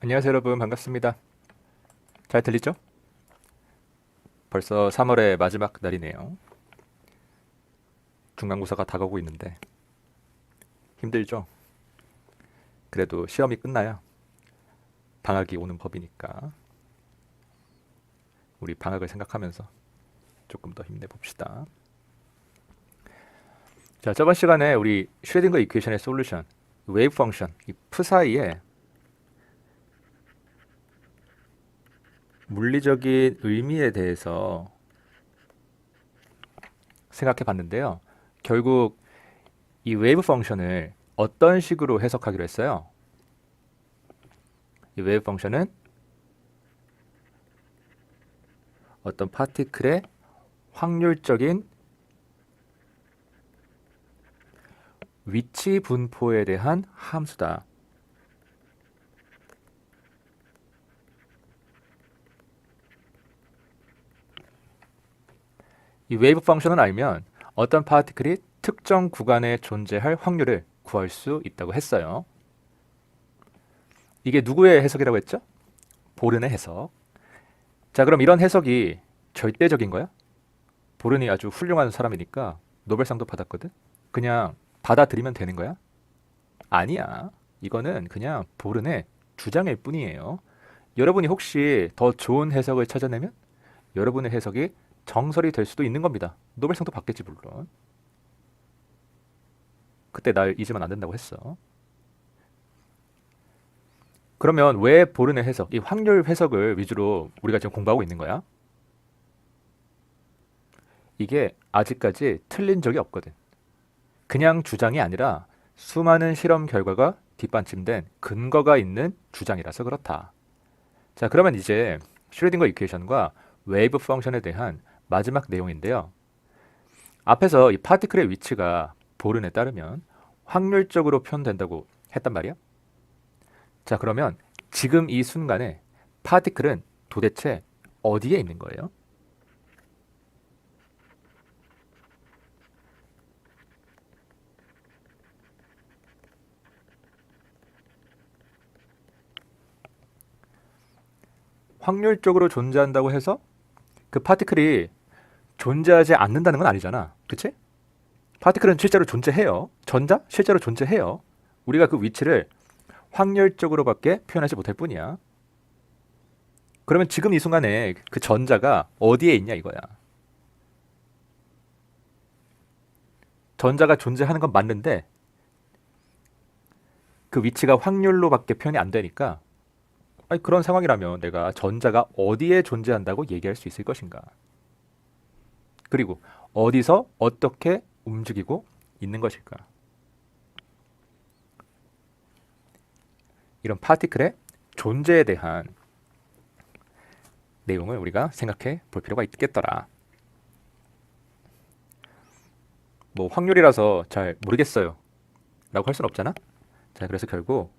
안녕하세요 여러분 반갑습니다. 잘 들리죠? 벌써 3월의 마지막 날이네요. 중간고사가 다가오고 있는데 힘들죠? 그래도 시험이 끝나야 방학이 오는 법이니까 우리 방학을 생각하면서 조금 더 힘내봅시다. 자, 저번 시간에 우리 슈레딩거 이퀘이션의 솔루션 웨이브 펑션 이 프 사이에 물리적인 의미에 대해서 생각해 봤는데요. 결국 이 웨이브 펑션을 어떤 식으로 해석하기로 했어요? 이 웨이브 펑션은 어떤 파티클의 확률적인 위치 분포에 대한 함수다. 이 웨이브 펑션을 알면 어떤 파티클이 특정 구간에 존재할 확률을 구할 수 있다고 했어요. 이게 누구의 해석이라고 했죠? 보른의 해석. 자, 그럼 이런 해석이 절대적인 거야? 보른이 아주 훌륭한 사람이니까 노벨상도 받았거든? 그냥 받아들이면 되는 거야? 아니야. 이거는 그냥 보른의 주장일 뿐이에요. 여러분이 혹시 더 좋은 해석을 찾아내면 여러분의 해석이 정설이 될 수도 있는 겁니다. 노벨상도 받겠지 물론. 그때 날 잊으면 안 된다고 했어. 그러면 왜 보른의 해석, 이 확률 해석을 위주로 우리가 지금 공부하고 있는 거야? 이게 아직까지 틀린 적이 없거든. 그냥 주장이 아니라 수많은 실험 결과가 뒷받침된 근거가 있는 주장이라서 그렇다. 자, 그러면 이제 슈레딩거 이퀘이션과 웨이브 펑션에 대한 마지막 내용인데요. 앞에서 이 파티클의 위치가 보른에 따르면 확률적으로 표현된다고 했단 말이야. 자, 그러면 지금 이 순간에 파티클은 도대체 어디에 있는 거예요? 확률적으로 존재한다고 해서 그 파티클이 존재하지 않는다는 건 아니잖아. 그치? 파티클은 실제로 존재해요. 전자? 실제로 존재해요. 우리가 그 위치를 확률적으로밖에 표현하지 못할 뿐이야. 그러면 지금 이 순간에 그 전자가 어디에 있냐 이거야. 전자가 존재하는 건 맞는데 그 위치가 확률로밖에 표현이 안 되니까 아니, 그런 상황이라면 내가 전자가 어디에 존재한다고 얘기할 수 있을 것인가? 그리고 어디서 어떻게 움직이고 있는 것일까? 이런 파티클의 존재에 대한 내용을 우리가 생각해 볼 필요가 있겠더라. 뭐 확률이라서 잘 모르겠어요. 라고 할 수는 없잖아. 자, 그래서 결국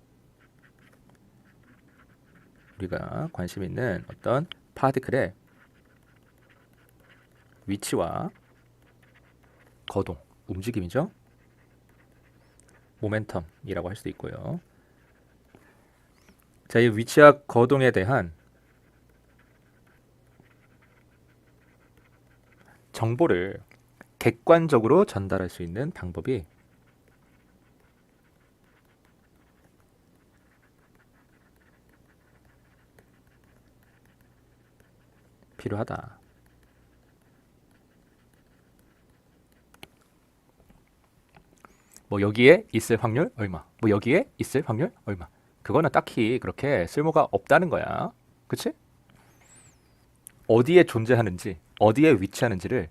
우리가 관심 있는 어떤 파티클의 위치와 거동, 움직임이죠. 모멘텀이라고 할 수도 있고요. 자, 이 위치와 거동에 대한 정보를 객관적으로 전달할 수 있는 방법이 필요하다. 뭐 여기에 있을 확률 얼마, 뭐 여기에 있을 확률 얼마. 그거는 딱히 그렇게 쓸모가 없다는 거야. 그치? 어디에 존재하는지, 어디에 위치하는지를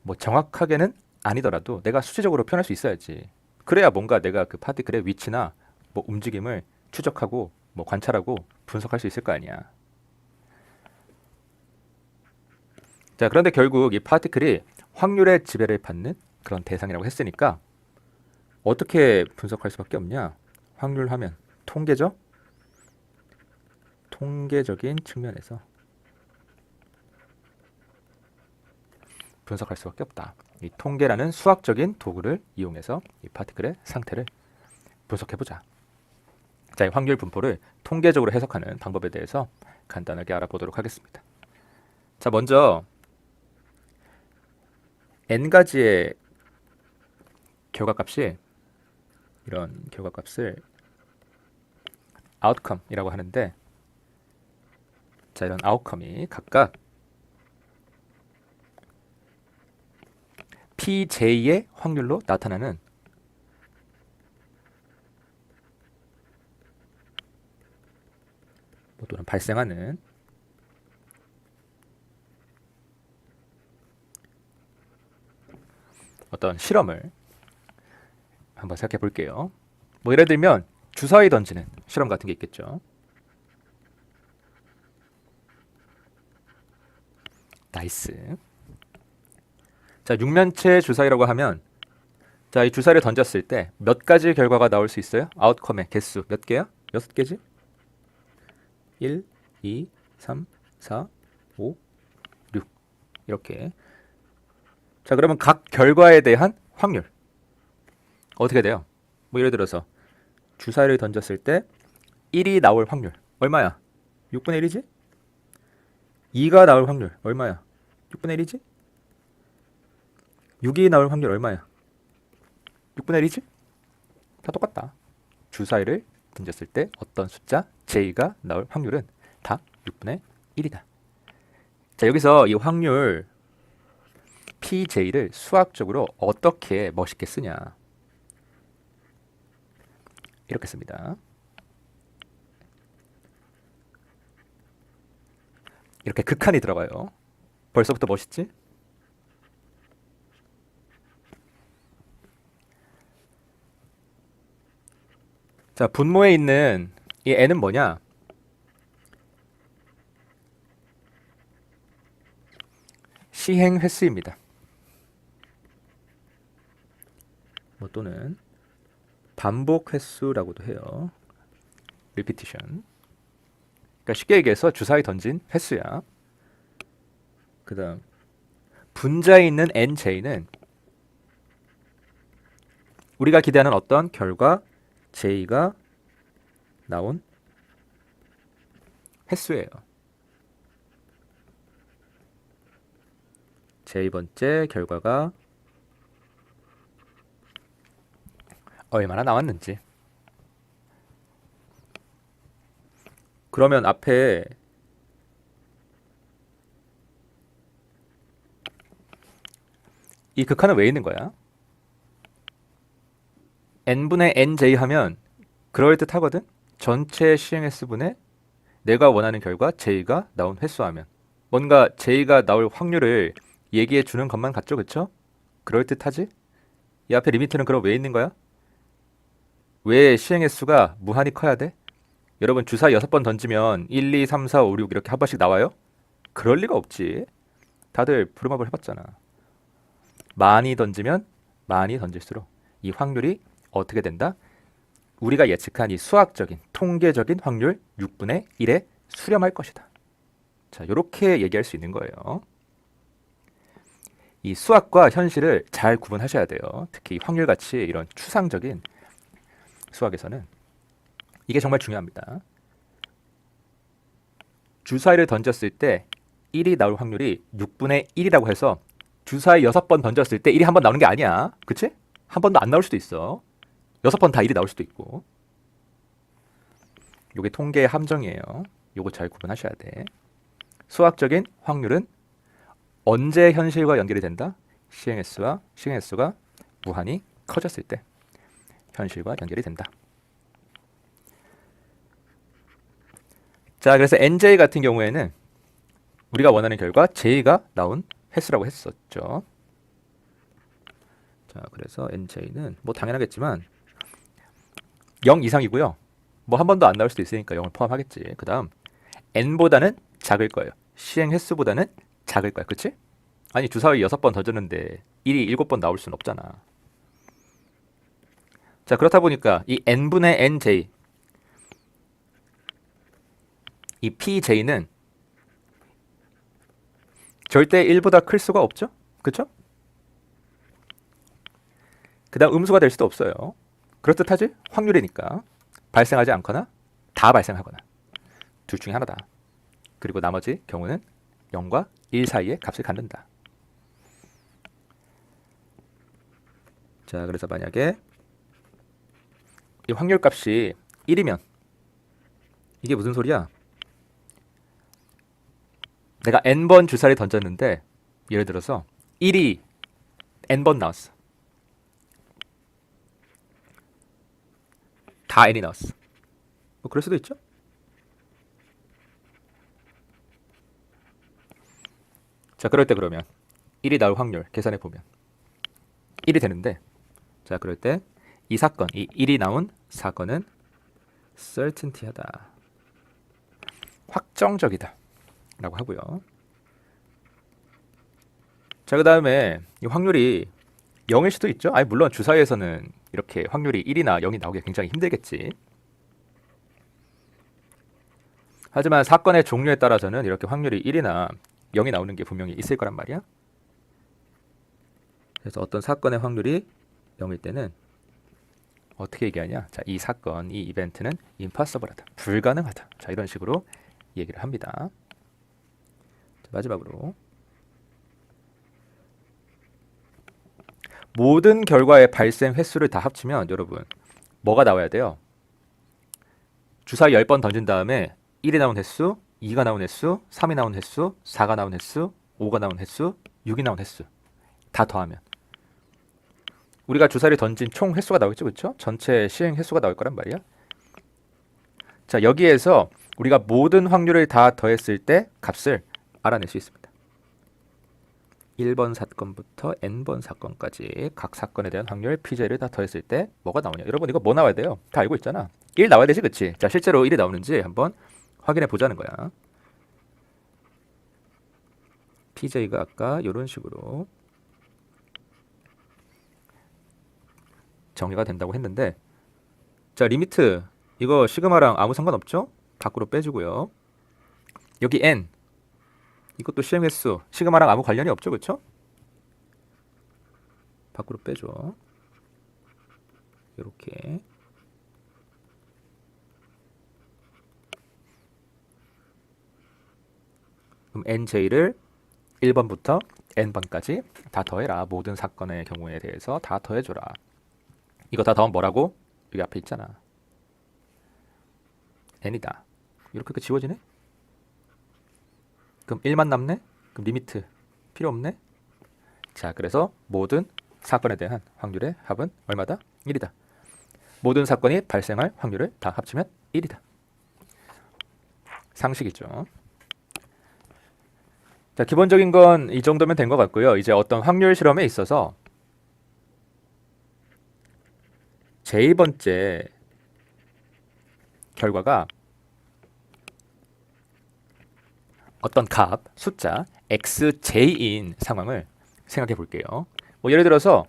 뭐 정확하게는 아니더라도 내가 수치적으로 표현할 수 있어야지. 그래야 뭔가 내가 그 파티클의 위치나 뭐 움직임을 추적하고 뭐 관찰하고 분석할 수 있을 거 아니야. 자, 그런데 결국 이 파티클이 확률의 지배를 받는 그런 대상이라고 했으니까 어떻게 분석할 수밖에 없냐? 확률 하면 통계죠? 통계적인 측면에서 분석할 수밖에 없다. 이 통계라는 수학적인 도구를 이용해서 이 파티클의 상태를 분석해보자. 자, 이 확률 분포를 통계적으로 해석하는 방법에 대해서 간단하게 알아보도록 하겠습니다. 자, 먼저 n가지의 결과값이 이런 결과값을 outcome이라고 하는데, 자, 이런 outcome이 각각 pj의 확률로 나타나는 또는 발생하는 어떤 실험을 한번 생각해 볼게요. 뭐 예를 들면 주사위 던지는 실험 같은 게 있겠죠. 나이스. 자, 육면체 주사위라고 하면, 자, 이 주사위를 던졌을 때 몇 가지 결과가 나올 수 있어요? 아웃컴의 개수 몇 개야? 6개지? 1, 2, 3, 4, 5, 6 이렇게. 자, 그러면 각 결과에 대한 확률 어떻게 돼요? 뭐 예를 들어서 주사위를 던졌을 때 1이 나올 확률 얼마야? 6분의 1이지? 2가 나올 확률 얼마야? 6분의 1이지? 6이 나올 확률 얼마야? 6분의 1이지? 다 똑같다. 주사위를 던졌을 때 어떤 숫자 j가 나올 확률은 다 6분의 1이다. 자, 여기서 이 확률 pj를 수학적으로 어떻게 멋있게 쓰냐, 이렇게 씁니다. 이렇게 극한이 들어가요. 벌써부터 멋있지? 자, 분모에 있는 이 n은 뭐냐? 시행 횟수입니다. 뭐 또는 반복 횟수라고도 해요. repetition. 그러니까 쉽게 얘기해서 주사위 던진 횟수야. 그 다음 분자에 있는 nj는 우리가 기대하는 어떤 결과 j가 나온 횟수예요. j번째 결과가 얼마나 나왔는지. 그러면 앞에 이 극한은 왜 있는 거야? n분의 nj 하면 그럴듯하거든? 전체 시행횟수분의 내가 원하는 결과 j가 나온 횟수하면 뭔가 j가 나올 확률을 얘기해 주는 것만 같죠, 그쵸? 그럴듯하지? 이 앞에 리미트는 그럼 왜 있는 거야? 왜 시행횟수가 무한히 커야 돼? 여러분 주사 6번 던지면 1, 2, 3, 4, 5, 6 이렇게 한 번씩 나와요? 그럴 리가 없지. 다들 부루마블 해봤잖아. 많이 던지면 많이 던질수록 이 확률이 어떻게 된다? 우리가 예측한 이 수학적인 통계적인 확률 6분의 1에 수렴할 것이다. 자, 이렇게 얘기할 수 있는 거예요. 이 수학과 현실을 잘 구분하셔야 돼요. 특히 이 확률같이 이런 추상적인 수학에서는 이게 정말 중요합니다. 주사위를 던졌을 때 1이 나올 확률이 6분의 1이라고 해서 주사위 6번 던졌을 때 1이 한 번 나오는 게 아니야. 그치? 한 번도 안 나올 수도 있어. 6번 다 1이 나올 수도 있고. 요게 통계의 함정이에요. 요거 잘 구분하셔야 돼. 수학적인 확률은 언제 현실과 연결이 된다? 시행횟수가 무한히 커졌을 때 현실과 연결이 된다. 자, 그래서 nj 같은 경우에는 우리가 원하는 결과 j가 나온 횟수라고 했었죠. 자, 그래서 nj는 뭐 당연하겠지만 0 이상이고요. 뭐 한 번도 안 나올 수도 있으니까 0을 포함하겠지. 그 다음 n보다는 작을 거예요. 시행 횟수보다는 작을 거야. 그치? 아니 주사위 6번 던졌는데 1이 7번 나올 수는 없잖아. 자, 그렇다 보니까 이 n분의 nj, 이 pj는 절대 1보다 클 수가 없죠? 그쵸? 그 다음 음수가 될 수도 없어요. 그렇듯하지? 확률이니까. 발생하지 않거나 다 발생하거나 둘 중에 하나다. 그리고 나머지 경우는 0과 1 사이의 값을 갖는다. 자, 그래서 만약에 이 확률 값이 1이면 이게 무슨 소리야? 내가 n번 주사를 던졌는데 예를 들어서 1이 n번 나왔어. 다 n이 나왔어. 뭐 그럴 수도 있죠. 자, 그럴 때 그러면 1이 나올 확률 계산해 보면 1이 되는데, 자, 그럴 때 이 사건, 이 1이 나온 사건은 certainty하다, 확정적이다 라고 하고요. 자, 그 다음에 이 확률이 0일 수도 있죠. 아니, 물론 주사위에서는 이렇게 확률이 1이나 0이 나오기 굉장히 힘들겠지. 하지만 사건의 종류에 따라서는 이렇게 확률이 1이나 0이 나오는 게 분명히 있을 거란 말이야. 그래서 어떤 사건의 확률이 0일 때는 어떻게 얘기하냐? 자, 이 사건, 이 이벤트는 impossible하다, 불가능하다. 자, 이런 식으로 얘기를 합니다. 자, 마지막으로 모든 결과의 발생 횟수를 다 합치면 여러분 뭐가 나와야 돼요? 주사위 10번 던진 다음에 1이 나온 횟수, 2가 나온 횟수, 3이 나온 횟수, 4가 나온 횟수, 5가 나온 횟수, 6이 나온 횟수 다 더하면 우리가 주사위를 던진 총 횟수가 나오겠죠, 그렇죠? 전체 시행 횟수가 나올 거란 말이야. 자, 여기에서 우리가 모든 확률을 다 더했을 때 값을 알아낼 수 있습니다. 1번 사건부터 n번 사건까지 각 사건에 대한 확률 pj를 다 더했을 때 뭐가 나오냐? 여러분 이거 뭐 나와야 돼요? 다 알고 있잖아. 1 나와야 되지, 그치? 자, 실제로 1이 나오는지 한번 확인해 보자는 거야. pj가 아까 이런 식으로 정리가 된다고 했는데, 자, 리미트 이거 시그마랑 아무 상관없죠? 밖으로 빼주고요. 여기 n 이것도 시행 횟수 시그마랑 아무 관련이 없죠, 그렇죠? 밖으로 빼줘. 이렇게. 그럼 nj를 1번부터 n번까지 다 더해라. 모든 사건의 경우에 대해서 다 더해줘라. 이거 다 더하면 뭐라고? 여기 앞에 있잖아. n이다. 이렇게 지워지네? 그럼 1만 남네? 그럼 리미트 필요 없네? 자, 그래서 모든 사건에 대한 확률의 합은 얼마다? 1이다. 모든 사건이 발생할 확률을 다 합치면 1이다. 상식이죠. 자, 기본적인 건 이 정도면 된 것 같고요. 이제 어떤 확률 실험에 있어서 제2번째 결과가 어떤 값, 숫자 xj인 상황을 생각해 볼게요. 뭐 예를 들어서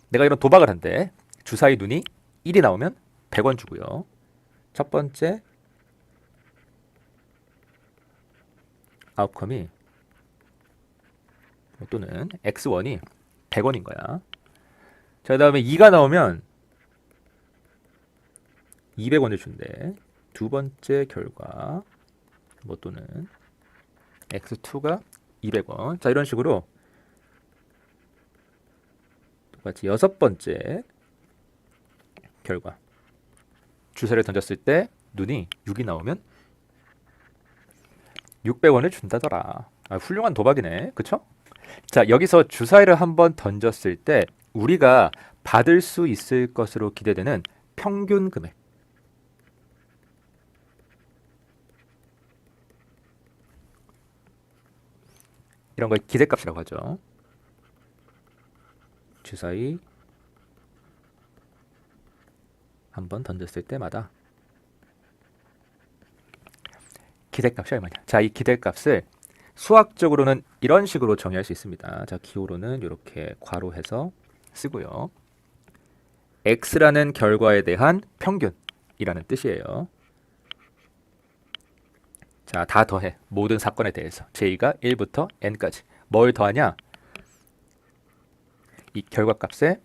내가 이런 도박을 한데 주사위 눈이 1이 나오면 100원 주고요. 첫 번째 아웃컴이 또는 x1이 100원인 거야. 자, 그 다음에 2가 나오면 200원을 준대. 두 번째 결과 뭐 또는 x2가 200원. 자, 이런 식으로 똑같이 여섯 번째 결과 주사를 던졌을 때 눈이 6이 나오면 600원을 준다더라. 아, 훌륭한 도박이네, 그쵸? 자, 여기서 주사위를 한번 던졌을 때 우리가 받을 수 있을 것으로 기대되는 평균 금액, 이런 걸 기대값이라고 하죠. 주사위 한번 던졌을 때마다 기대값이 얼마냐. 자, 이 기대값을 수학적으로는 이런 식으로 정의할 수 있습니다. 자, 기호로는 이렇게 괄호해서 쓰고요. x라는 결과에 대한 평균이라는 뜻이에요. 자, 다 더해. 모든 사건에 대해서 j가 1부터 n까지. 뭘 더하냐? 이 결과값에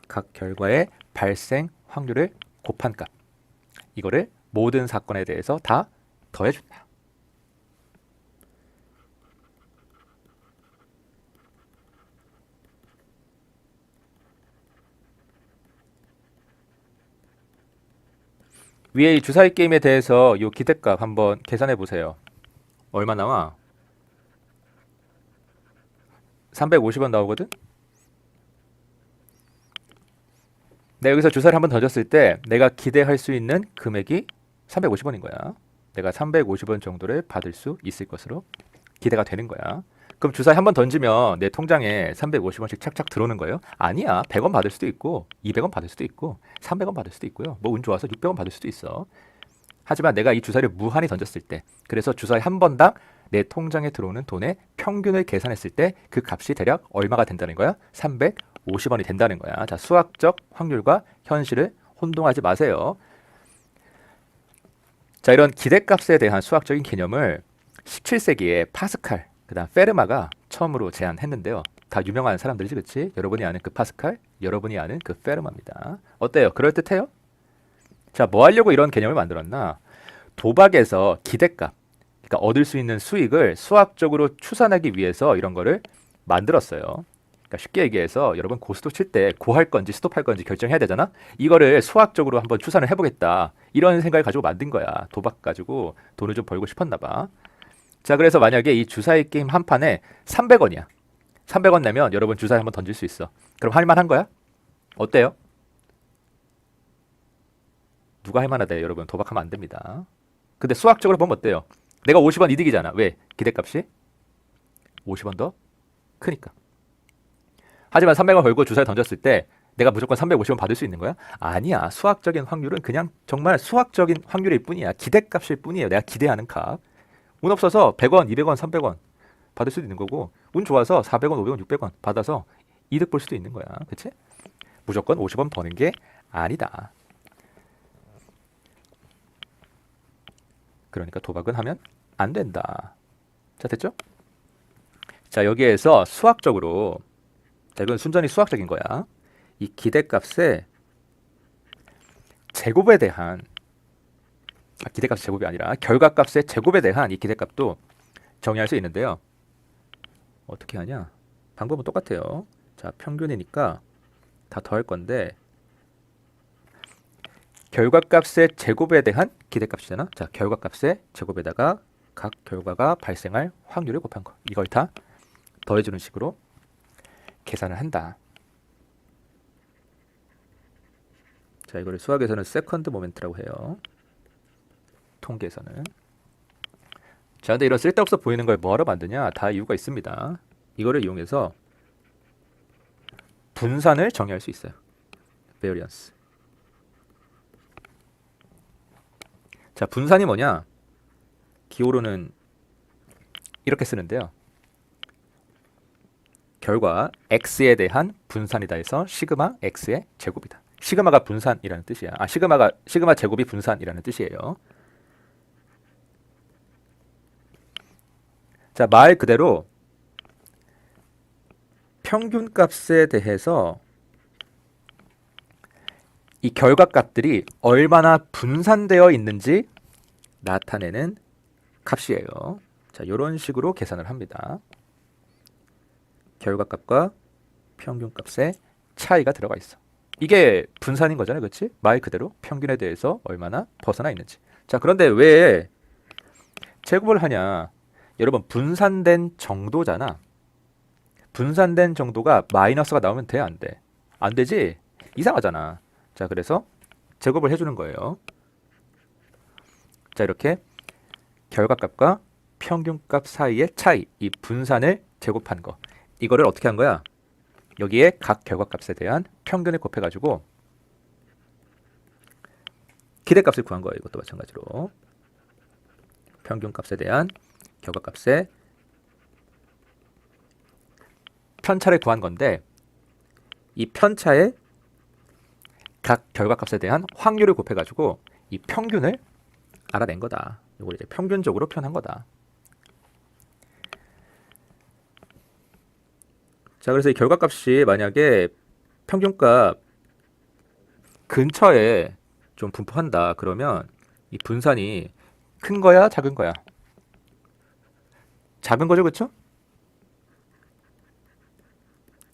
각 결과의 발생 확률을 곱한 값. 이거를 모든 사건에 대해서 다 더해준다. 위에 이 주사위 게임에 대해서 이 기대값 한번 계산해 보세요. 얼마 나와? 350원 나오거든? 내가 여기서 주사를 한번 던졌을 때 내가 기대할 수 있는 금액이 350원인 거야. 내가 350원 정도를 받을 수 있을 것으로 기대가 되는 거야. 그럼 주사위 한번 던지면 내 통장에 350원씩 착착 들어오는 거예요? 아니야. 100원 받을 수도 있고 200원 받을 수도 있고 300원 받을 수도 있고요. 뭐 운 좋아서 600원 받을 수도 있어. 하지만 내가 이 주사위를 무한히 던졌을 때, 그래서 주사위 한 번당 내 통장에 들어오는 돈의 평균을 계산했을 때 그 값이 대략 얼마가 된다는 거야? 350원이 된다는 거야. 자, 수학적 확률과 현실을 혼동하지 마세요. 자, 이런 기대값에 대한 수학적인 개념을 17세기에 파스칼, 그다음 페르마가 처음으로 제안했는데요. 다 유명한 사람들이지, 그렇지? 여러분이 아는 그 파스칼, 여러분이 아는 그 페르마입니다. 어때요? 그럴듯해요? 자, 뭐 하려고 이런 개념을 만들었나? 도박에서 기대값, 그러니까 얻을 수 있는 수익을 수학적으로 추산하기 위해서 이런 거를 만들었어요. 그러니까 쉽게 얘기해서 여러분 고스톱 칠 때 고할 건지 스톱할 건지 결정해야 되잖아. 이거를 수학적으로 한번 추산을 해보겠다. 이런 생각을 가지고 만든 거야. 도박 가지고 돈을 좀 벌고 싶었나 봐. 자, 그래서 만약에 이 주사위 게임 한 판에 300원이야. 300원 내면 여러분 주사위 한번 던질 수 있어. 그럼 할 만한 거야? 어때요? 누가 할 만하대, 여러분. 도박하면 안 됩니다. 근데 수학적으로 보면 어때요? 내가 50원 이득이잖아. 왜? 기대값이 50원 더 크니까. 하지만 300원 걸고 주사위 던졌을 때 내가 무조건 350원 받을 수 있는 거야? 아니야. 수학적인 확률은 그냥 정말 수학적인 확률일 뿐이야. 기대값일 뿐이에요. 내가 기대하는 값. 운 없어서 100원, 200원, 300원 받을 수도 있는 거고, 운 좋아서 400원, 500원, 600원 받아서 이득 볼 수도 있는 거야. 그치? 무조건 50원 버는 게 아니다. 그러니까 도박은 하면 안 된다. 자, 됐죠? 자, 여기에서 수학적으로, 자, 이건 순전히 수학적인 거야. 이 기대값의 제곱에 대한, 기대값의 제곱이 아니라 결과값의 제곱에 대한 이 기대값도 정의할 수 있는데요. 어떻게 하냐? 방법은 똑같아요. 자, 평균이니까 다 더할 건데, 결과값의 제곱에 대한 기대값이잖아. 자, 결과값의 제곱에다가 각 결과가 발생할 확률을 곱한 거. 이걸 다 더해주는 식으로 계산을 한다. 자, 이거를 수학에서는 세컨드 모멘트라고 해요. 통계에서는. 자, 근데 이런 쓸데없어 보이는 걸 뭐하러 만드냐? 다 이유가 있습니다. 이거를 이용해서 분산을 정의할 수 있어요. variance. 자, 분산이 뭐냐? 기호로는 이렇게 쓰는데요. 결과 x에 대한 분산이다 해서 시그마 x의 제곱이다. 시그마가 분산이라는 뜻이야. 시그마 제곱이 분산이라는 뜻이에요. 자, 말 그대로 평균값에 대해서 이 결과값들이 얼마나 분산되어 있는지 나타내는 값이에요. 자, 이런 식으로 계산을 합니다. 결과값과 평균값의 차이가 들어가 있어. 이게 분산인 거잖아요. 그렇지? 말 그대로 평균에 대해서 얼마나 벗어나 있는지. 자, 그런데 왜 제곱을 하냐? 여러분, 분산된 정도잖아. 분산된 정도가 마이너스가 나오면 돼? 안 돼? 안 되지? 이상하잖아. 자, 그래서 제곱을 해주는 거예요. 자, 이렇게 결과값과 평균값 사이의 차이, 이 분산을 제곱한 거. 이거를 어떻게 한 거야? 여기에 각 결과값에 대한 평균을 곱해가지고 기대값을 구한 거예요. 이것도 마찬가지로. 평균값에 대한 결과값의 편차를 구한 건데, 이 편차에 각 결과값에 대한 확률을 곱해가지고 이 평균을 알아낸 거다. 이걸 이제 평균적으로 표현한 거다. 자, 그래서 이 결과값이 만약에 평균값 근처에 좀 분포한다. 그러면 이 분산이 큰 거야, 작은 거야? 작은 거죠, 그쵸?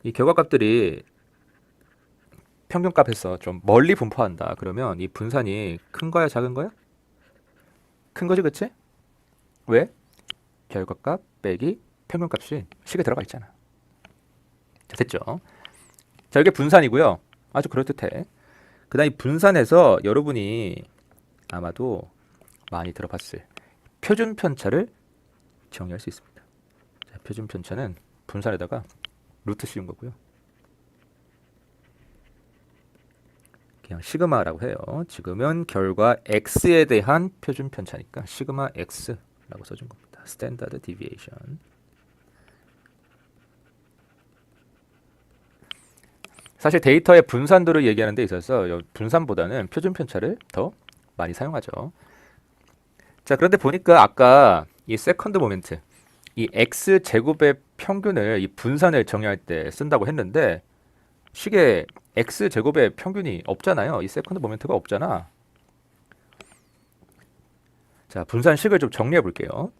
이 결과값들이 평균값에서 좀 멀리 분포한다. 그러면 이 분산이 큰 거야, 작은 거야? 큰 거지, 그치? 왜? 결과값 빼기 평균값이 식에 들어가 있잖아. 자, 됐죠? 자, 이게 분산이고요. 아주 그럴듯해. 그 다음 이 분산에서 여러분이 아마도 많이 들어봤을 표준 편차를 정의할 수 있습니다. 자, 표준 편차는 분산에다가 루트 씌운 거고요. 그냥 시그마라고 해요. 지금은 결과 x에 대한 표준 편차니까 시그마 x라고 써준 겁니다. 스탠다드 디비에이션. 사실 데이터의 분산도를 얘기하는 데 있어서 분산보다는 표준 편차를 더 많이 사용하죠. 자, 그런데 보니까 아까 이 세컨드 모멘트, 이 x 제곱의 평균을 이 분산을 정의할 때 쓴다고 했는데 식에 x 제곱의 평균이 없잖아요. 이 세컨드 모멘트가 없잖아. 자, 분산식을 좀 정리해 볼게요.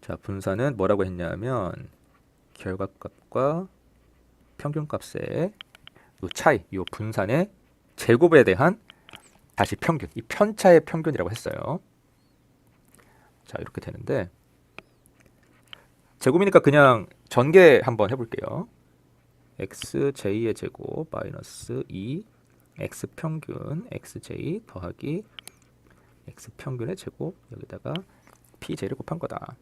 자, 분산은 뭐라고 했냐면 결과값과 평균값의 요 차이, 요 분산의 제곱에 대한 다시 평균, 이 편차의 평균이라고 했어요. 자, 이렇게 되는데 제곱이니까 그냥 전개 한번 해볼게요. xj의 제곱 마이너스 2 x평균 xj 더하기 x평균의 제곱 여기다가 pj를 곱한 거다.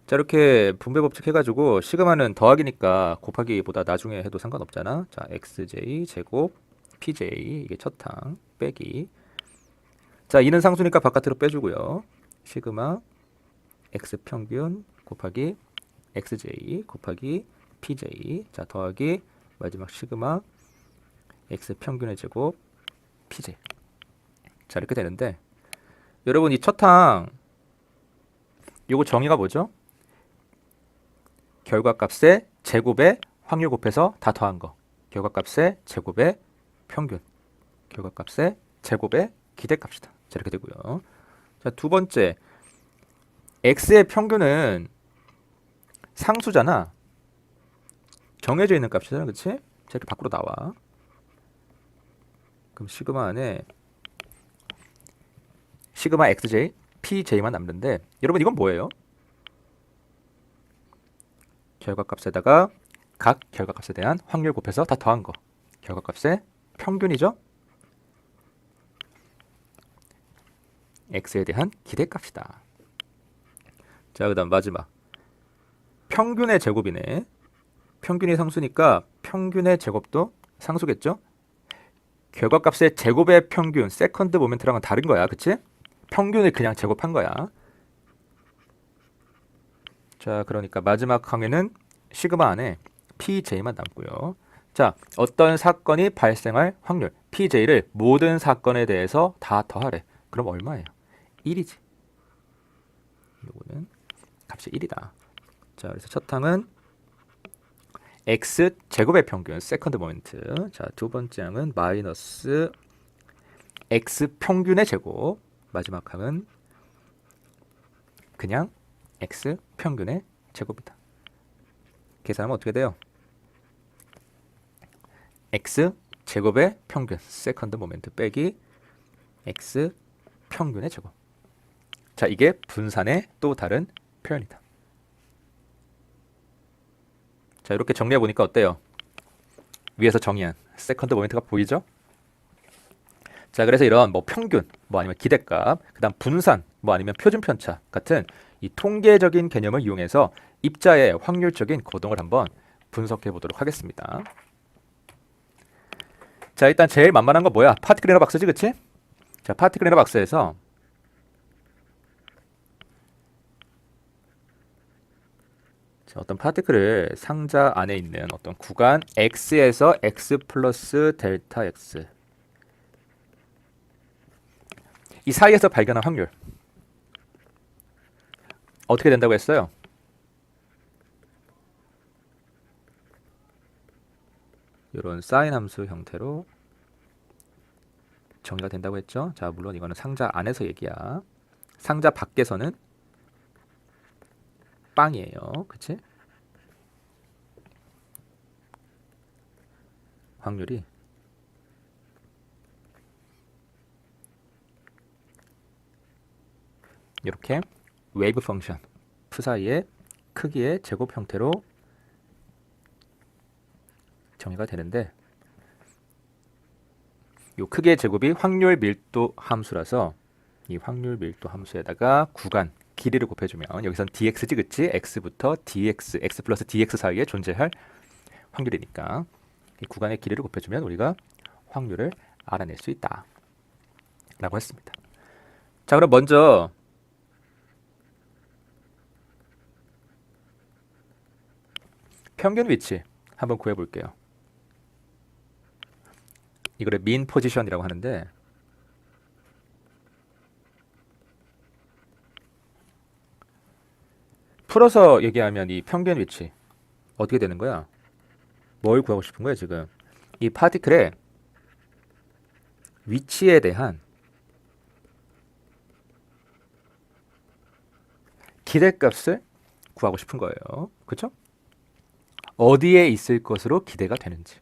자, 이렇게 분배 법칙 해가지고 시그마는 더하기니까 곱하기보다 나중에 해도 상관없잖아. 자, xj 제곱 pj 이게 첫 항 빼기. 자, 2는 상수니까 바깥으로 빼주고요. 시그마 x평균 곱하기 xj 곱하기 pj. 자, 더하기 마지막 시그마 x평균의 제곱 pj. 자, 이렇게 되는데 여러분 이 첫 항 요거 정의가 뭐죠? 결과값의 제곱에 확률 곱해서 다 더한 거. 결과값의 제곱의 평균. 결과값의 제곱의 기대값이다. 자, 이렇게 되고요. 자, 두 번째. x의 평균은 상수잖아. 정해져 있는 값이잖아. 그치? 자, 이렇게 밖으로 나와. 그럼 시그마 안에 시그마 xj, pj만 남는데 여러분 이건 뭐예요? 결과값에다가 각 결과값에 대한 확률 곱해서 다 더한 거. 결과값의 평균이죠. x에 대한 기대값이다. 자, 그 다음 마지막 평균의 제곱이네. 평균이 상수니까 평균의 제곱도 상수겠죠. 결과값의 제곱의 평균 세컨드 모멘트랑은 다른 거야. 그치? 평균을 그냥 제곱한 거야. 자, 그러니까 마지막 항에는 시그마 안에 pj만 남고요. 자, 어떤 사건이 발생할 확률 pj를 모든 사건에 대해서 다 더하래. 그럼 얼마예요? 1이지. 요거는 값이 1이다. 자, 그래서 첫 항은 x 제곱의 평균 세컨드 모멘트. 자, 두 번째 항은 마이너스 x 평균의 제곱. 마지막 항은 그냥 x 평균의 제곱이다. 계산하면 어떻게 돼요? x 제곱의 평균 세컨드 모멘트 빼기 x 평균의 제곱. 자, 이게 분산의 또 다른 표현이다. 자, 이렇게 정리해 보니까 어때요? 위에서 정의한 세컨드 모멘트가 보이죠? 자, 그래서 이런 뭐 평균, 뭐 아니면 기대값, 그다음 분산, 뭐 아니면 표준 편차 같은 이 통계적인 개념을 이용해서 입자의 확률적인 거동을 한번 분석해 보도록 하겠습니다. 자, 일단 제일 만만한 거 뭐야? 파티클 이너 박스지, 그치? 자, 파티클 이너 박스에서 자, 어떤 파티클을 상자 안에 있는 어떤 구간 x에서 x 플러스 델타 x 이 사이에서 발견한 확률 어떻게 된다고 했어요? 이런 사인 함수 형태로 정의가 된다고 했죠. 자, 물론 이거는 상자 안에서 얘기야. 상자 밖에서는 빵이에요. 그치? 확률이 이렇게 웨이브 펑션 프 사이의 크기의 제곱 형태로 정의가 되는데, 이 크기의 제곱이 확률 밀도 함수라서 이 확률 밀도 함수에다가 구간 길이를 곱해주면, 여기선 dx지 그치? x부터 dx, x 플러스 dx 사이에 존재할 확률이니까 이 구간의 길이를 곱해주면 우리가 확률을 알아낼 수 있다 라고 했습니다. 자, 그럼 먼저 평균 위치 한번 구해 볼게요. 이거를 민 포지션이라고 하는데, 풀어서 얘기하면 이 평균 위치 어떻게 되는 거야? 뭘 구하고 싶은 거야 지금? 이 파티클의 위치에 대한 기대값을 구하고 싶은 거예요. 그렇죠? 어디에 있을 것으로 기대가 되는지.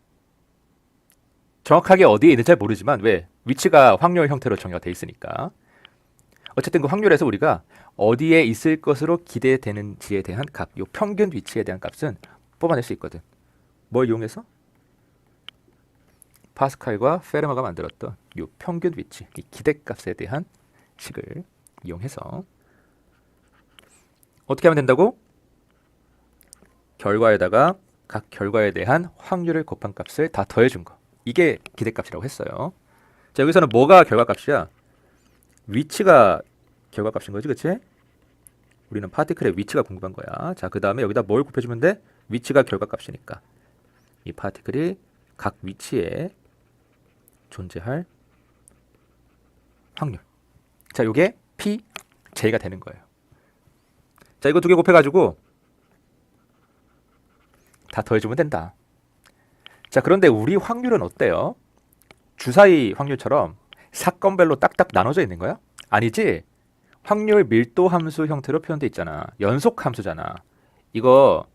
정확하게 어디에 있는지 잘 모르지만, 왜? 위치가 확률 형태로 정의가 돼 있으니까. 어쨌든 그 확률에서 우리가 어디에 있을 것으로 기대되는지에 대한 값, 요 평균 위치에 대한 값은 뽑아낼 수 있거든. 뭘 이용해서? 파스칼과 페르마가 만들었던 요 평균 위치, 이 기대값에 대한 식을 이용해서 어떻게 하면 된다고? 결과에다가 각 결과에 대한 확률을 곱한 값을 다 더해준 거. 이게 기대값이라고 했어요. 자, 여기서는 뭐가 결과값이야? 위치가 결과값인 거지, 그치? 우리는 파티클의 위치가 궁금한 거야. 자, 그 다음에 여기다 뭘 곱해주면 돼? 위치가 결과값이니까 이 파티클이 각 위치에 존재할 확률. 자, 요게 P, J가 되는 거예요. 자, 이거 두 개 곱해가지고 다 더해주면 된다. 자, 그런데 우리 확률은 어때요? 주사위 확률처럼 사건별로 딱딱 나눠져 있는 거야? 아니지? 확률 밀도 함수 형태로 표현돼 있잖아. 연속 함수잖아. 이거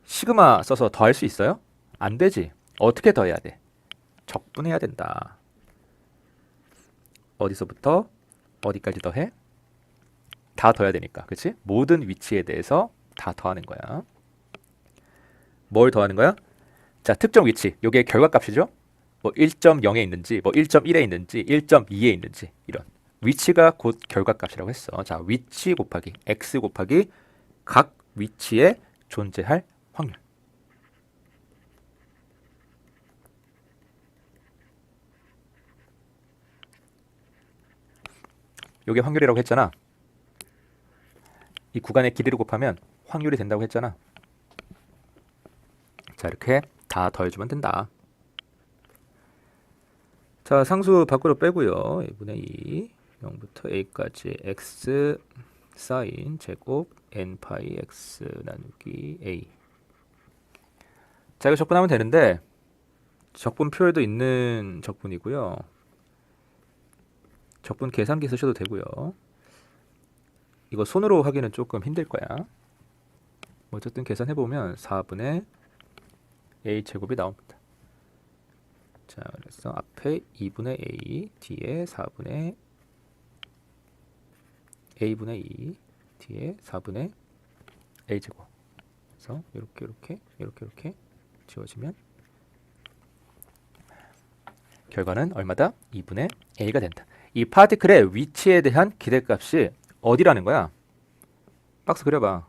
시그마 써서 더할 수 있어요? 안 되지. 어떻게 더해야 돼? 적분해야 된다. 어디서부터 어디까지 더해? 다 더해야 되니까. 그치? 모든 위치에 대해서 다 더하는 거야. 뭘 더하는 거야? 자, 특정 위치. 요게 결과값이죠? 뭐 1.0에 있는지, 뭐 1.1에 있는지, 1.2에 있는지, 이런 위치가 곧 결과값이라고 했어. 자, 위치 곱하기 x 곱하기 각 위치에 존재할 확률. 요게 확률이라고 했잖아. 이 구간의 길이를 곱하면 확률이 된다고 했잖아. 자, 이렇게 다 더해주면 된다. 자, 상수 밖으로 빼고요. 2분의 2, 0부터 a까지 x 사인 제곱 n파이 x 나누기 a. 자, 이거 적분하면 되는데, 적분 표에도 있는 적분이고요. 적분 계산기 쓰셔도 되고요. 이거 손으로 하기는 조금 힘들 거야. 어쨌든 계산해보면 4분의 a 제곱이 나옵니다. 자, 그래서 앞에 2분의 a, 뒤에 4분의 a분의 2, 뒤에 4분의 a 제곱. 그래서 이렇게 지워지면 결과는 얼마다? 2분의 a가 된다. 이 파티클의 위치에 대한 기대값이 어디라는 거야? 박스 그려봐.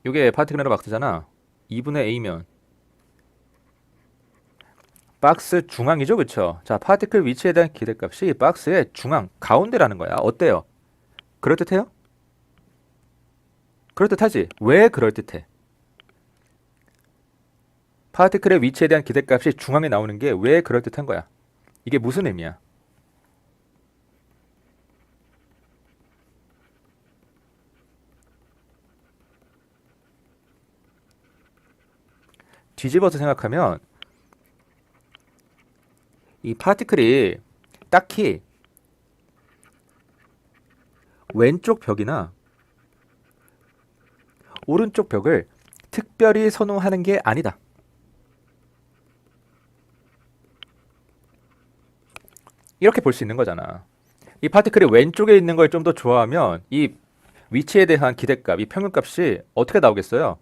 이게 파티클의 박스잖아. 2분의 a면 박스 중앙이죠, 그쵸? 자, 파티클 위치에 대한 기대값이 박스의 중앙, 가운데라는 거야. 어때요? 그럴듯해요? 그럴듯하지? 왜 그럴듯해? 파티클의 위치에 대한 기대값이 중앙에 나오는 게 왜 그럴듯한 거야? 이게 무슨 의미야? 뒤집어서 생각하면 이 파티클이 딱히 왼쪽 벽이나 오른쪽 벽을 특별히 선호하는 게 아니다. 이렇게 볼 수 있는 거잖아. 이 파티클이 왼쪽에 있는 걸 좀 더 좋아하면 이 위치에 대한 기대값, 이 평균값이 어떻게 나오겠어요?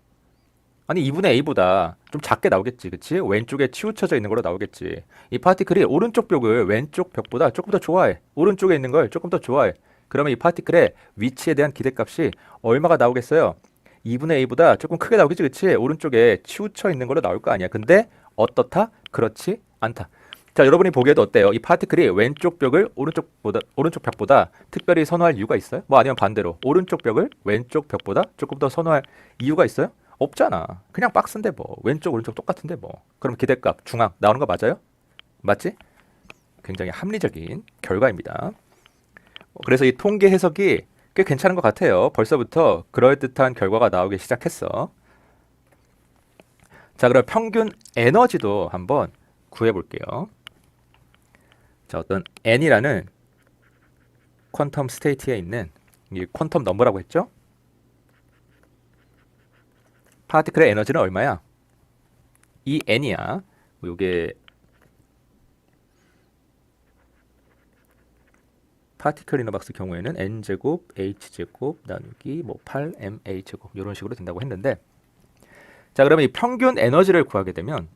아니 2분의 a보다 좀 작게 나오겠지, 그치? 왼쪽에 치우쳐져 있는 걸로 나오겠지. 이 파티클이 오른쪽 벽을 왼쪽 벽보다 조금 더 좋아해. 오른쪽에 있는 걸 조금 더 좋아해. 그러면 이 파티클의 위치에 대한 기대값이 얼마가 나오겠어요? 2분의 a보다 조금 크게 나오겠지, 그치? 오른쪽에 치우쳐 있는 걸로 나올 거 아니야. 근데 어떻다? 그렇지 않다. 자, 여러분이 보기에도 어때요? 이 파티클이 왼쪽 벽을 오른쪽 벽보다 특별히 선호할 이유가 있어요? 뭐 아니면 반대로 오른쪽 벽을 왼쪽 벽보다 조금 더 선호할 이유가 있어요? 없잖아. 그냥 박스인데 뭐 왼쪽 오른쪽 똑같은데 뭐. 그럼 기대값 중앙 나오는 거 맞아요? 맞지? 굉장히 합리적인 결과입니다. 그래서 이 통계 해석이 꽤 괜찮은 것 같아요. 벌써부터 그럴듯한 결과가 나오기 시작했어. 자, 그럼 평균 에너지도 한번 구해볼게요. 자, 어떤 n이라는 퀀텀 스테이트에 있는 이 퀀텀 넘버라고 했죠? 파티클의 에너지는 얼마야? 이 n이야. 요게 파티클 이너박스 경우에는 n제곱 h제곱 나누기 뭐 8mA제곱 이런 식으로 된다고 했는데, 자, 그러면 이 평균 에너지를 구하게 되면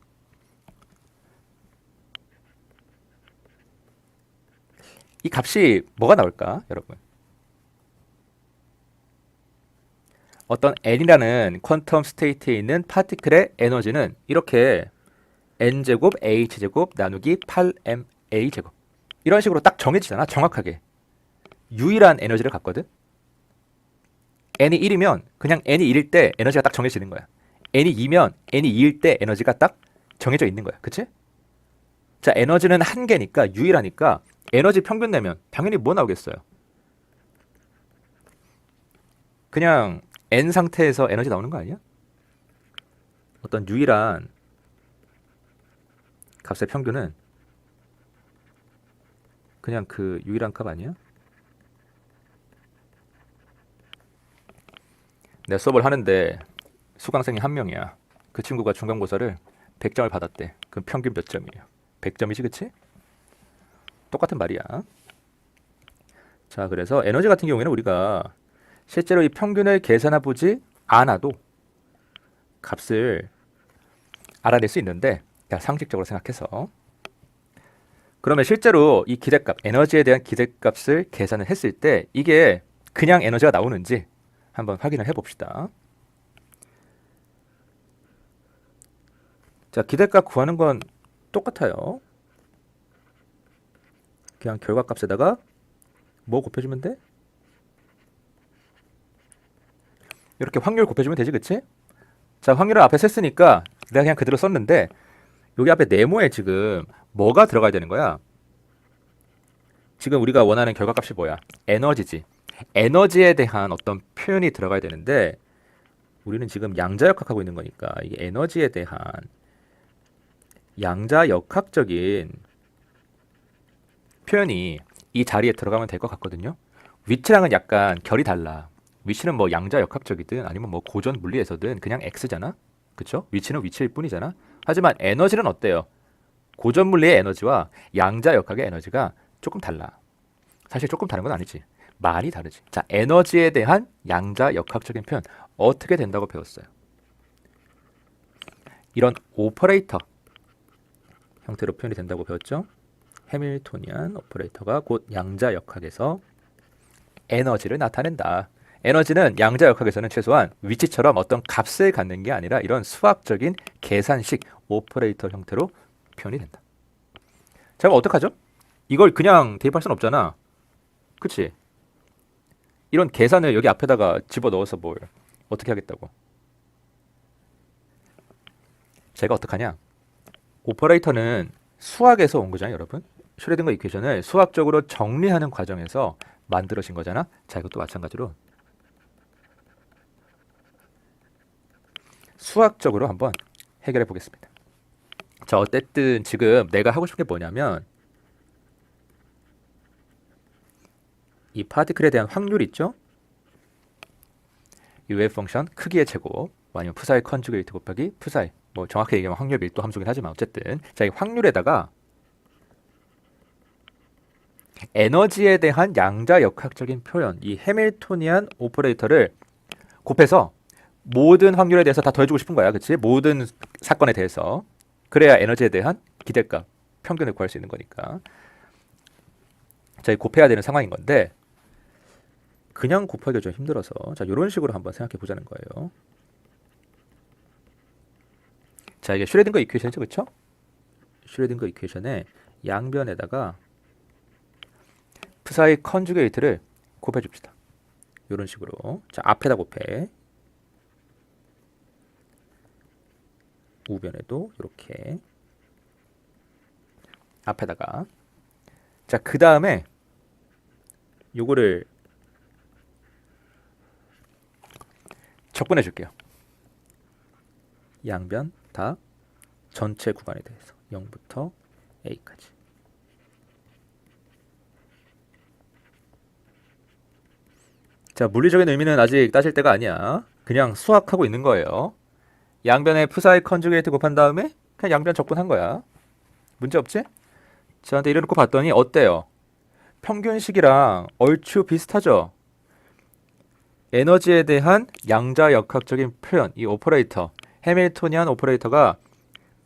이 값이 뭐가 나올까, 여러분? 어떤 n이라는 퀀텀 스테이트에 있는 파티클의 에너지는 이렇게 n제곱 h제곱 나누기 8ma제곱 이런 식으로 딱 정해지잖아. 정확하게 유일한 에너지를 갖거든. n이 1이면 그냥 n이 1일 때 에너지가 딱 정해지는 거야. n이 2면 n이 2일 때 에너지가 딱 정해져 있는 거야. 그치? 자, 에너지는 한 개니까 유일하니까 에너지 평균 내면 당연히 뭐 나오겠어요? 그냥 n 상태에서 에너지 나오는 거 아니야? 어떤 유일한 값의 평균은 그냥 그 유일한 값 아니야? 내가 수업을 하는데 수강생이 한 명이야. 그 친구가 중간고사를 100점을 받았대. 그럼 평균 몇 점이에요? 100점이지, 그치? 똑같은 말이야. 자, 그래서 에너지 같은 경우에는 우리가 실제로 이 평균을 계산해 보지 않아도 값을 알아낼 수 있는데, 상식적으로 생각해서 그러면 실제로 이 기대값, 에너지에 대한 기대값을 계산을 했을 때 이게 그냥 에너지가 나오는지 한번 확인을 해봅시다. 자, 기대값 구하는 건 똑같아요. 그냥 결과값에다가 뭐 곱해주면 돼? 이렇게 확률 곱해주면 되지, 그치? 자, 확률을 앞에 셌으니까 내가 그냥 그대로 썼는데 여기 앞에 네모에 지금 뭐가 들어가야 되는 거야? 지금 우리가 원하는 결과값이 뭐야? 에너지지. 에너지에 대한 어떤 표현이 들어가야 되는데 우리는 지금 양자역학하고 있는 거니까 이게 에너지에 대한 양자역학적인 표현이 이 자리에 들어가면 될 것 같거든요. 위치랑은 약간 결이 달라. 위치는 뭐 양자역학적이든 아니면 뭐 고전 물리에서든 그냥 x잖아. 그쵸? 위치는 위치일 뿐이잖아. 하지만 에너지는 어때요? 고전 물리의 에너지와 양자역학의 에너지가 조금 달라. 사실 조금 다른 건 아니지. 많이 다르지. 자, 에너지에 대한 양자역학적인 표현 어떻게 된다고 배웠어요? 이런 오퍼레이터 형태로 표현이 된다고 배웠죠? 해밀토니안 오퍼레이터가 곧 양자역학에서 에너지를 나타낸다. 에너지는 양자역학에서는 최소한 위치처럼 어떤 값을 갖는 게 아니라 이런 수학적인 계산식 오퍼레이터 형태로 표현이 된다. 자, 그럼 어떡하죠? 이걸 그냥 대입할 수는 없잖아. 그치? 이런 계산을 여기 앞에다가 집어넣어서 뭘 어떻게 하겠다고? 제가 어떡하냐? 오퍼레이터는 수학에서 온 거잖아요, 여러분. 슈레딩거 이퀘이션을 수학적으로 정리하는 과정에서 만들어진 거잖아. 자, 이것도 마찬가지로 수학적으로 한번 해결해 보겠습니다. 자, 어쨌든 지금 내가 하고 싶은 게 뭐냐면 이 파티클에 대한 확률 있죠? 이 웨이브 펑션 크기의 제곱 아니면 푸사의 컨주게이트 곱하기 푸사의 뭐 정확히 얘기하면 확률 밀도 함수긴 하지만 어쨌든 자, 이 확률에다가 에너지에 대한 양자역학적인 표현 이 해밀토니안 오퍼레이터를 곱해서 모든 확률에 대해서 다 더해주고 싶은 거야. 그치? 모든 사건에 대해서. 그래야 에너지에 대한 기대값, 평균을 구할 수 있는 거니까. 자, 이 곱해야 되는 상황인 건데 그냥 곱하기가 좀 힘들어서 자, 이런 식으로 한번 생각해 보자는 거예요. 자, 이게 슈레딩거 이퀘이션이죠. 그쵸? 슈레딩거 이퀘이션의 양변에다가 푸사의 컨주게이트를 곱해 줍시다. 이런 식으로. 자, 앞에다 곱해. 우변에도 이렇게 앞에다가 자, 그 다음에 요거를 적분해 줄게요. 양변 다 전체 구간에 대해서 0부터 A까지. 자, 물리적인 의미는 아직 따질 때가 아니야. 그냥 수학하고 있는 거예요. 양변에 푸사의 컨주게이트 곱한 다음에 그냥 양변 적분한 거야. 문제 없지? 자, 근데 이래놓고 봤더니 어때요? 평균식이랑 얼추 비슷하죠? 에너지에 대한 양자역학적인 표현, 이 오퍼레이터, 해밀토니안 오퍼레이터가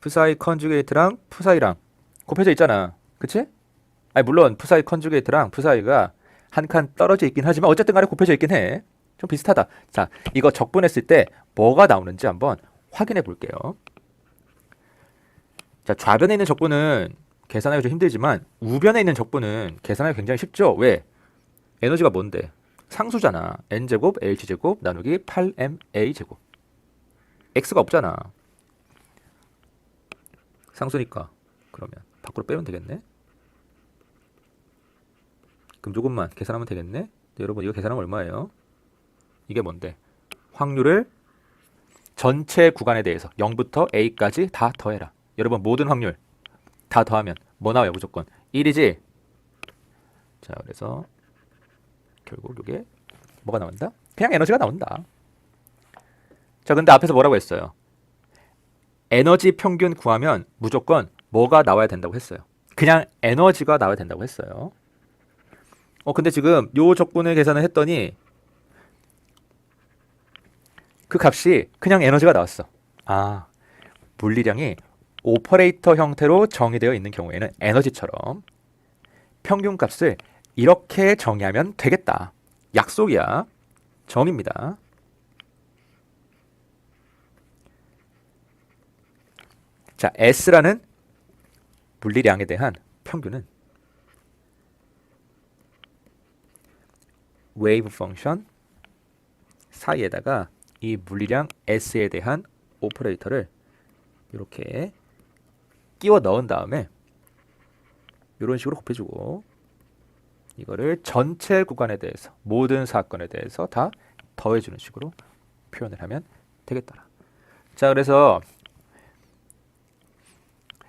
푸사의 컨주게이트랑 푸사이랑 곱해져 있잖아. 그치? 아니, 물론 푸사의 컨주게이트랑 푸사이가 한 칸 떨어져 있긴 하지만 어쨌든 간에 곱해져 있긴 해. 좀 비슷하다. 자, 이거 적분했을 때 뭐가 나오는지 한번 확인해 볼게요. 자, 좌변에 있는 적분은 계산하기 좀 힘들지만 우변에 있는 적분은 계산하기 굉장히 쉽죠. 왜? 에너지가 뭔데? 상수잖아. n제곱 h제곱 나누기 8ma제곱. x가 없잖아. 상수니까 그러면 밖으로 빼면 되겠네. 그럼 조금만 계산하면 되겠네. 네, 여러분 이거 계산하면 얼마예요? 이게 뭔데? 확률을 전체 구간에 대해서 0부터 a까지 다 더해라. 여러분 모든 확률 다 더하면 뭐 나와요? 무조건 1이지? 자, 그래서 결국 이게 뭐가 나온다? 그냥 에너지가 나온다. 자, 근데 앞에서 뭐라고 했어요? 에너지 평균 구하면 무조건 뭐가 나와야 된다고 했어요. 그냥 에너지가 나와야 된다고 했어요. 근데 지금 요 적분을 계산을 했더니 그 값이 그냥 에너지가 나왔어. 아, 물리량이 오퍼레이터 형태로 정의되어 있는 경우에는 에너지처럼 평균값을 이렇게 정의하면 되겠다. 약속이야. 정의입니다. 자, S라는 물리량에 대한 평균은 웨이브 펑션 사이에다가 이 물리량 S에 대한 오퍼레이터를 이렇게 끼워 넣은 다음에 이런 식으로 곱해주고 이거를 전체 구간에 대해서 모든 사건에 대해서 다 더해주는 식으로 표현을 하면 되겠더라. 자, 그래서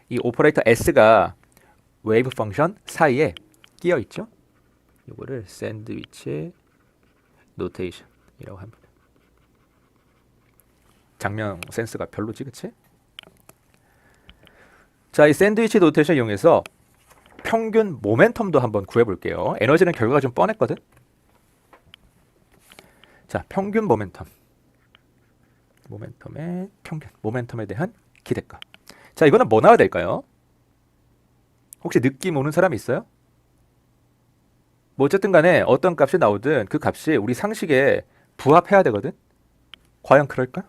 이 오퍼레이터 S가 웨이브 펑션 사이에 끼어 있죠. 이거를 샌드위치 노테이션이라고 합니다. 장면 센스가 별로지, 그치? 자, 이 샌드위치 노테이션 이용해서 평균 모멘텀도 한번 구해볼게요. 에너지는 결과가 좀 뻔했거든. 자, 평균 모멘텀. 모멘텀의 평균. 모멘텀에 대한 기대값. 자, 이거는 뭐 나와야 될까요? 혹시 느낌 오는 사람이 있어요? 뭐 어쨌든 간에 어떤 값이 나오든 그 값이 우리 상식에 부합해야 되거든. 과연 그럴까?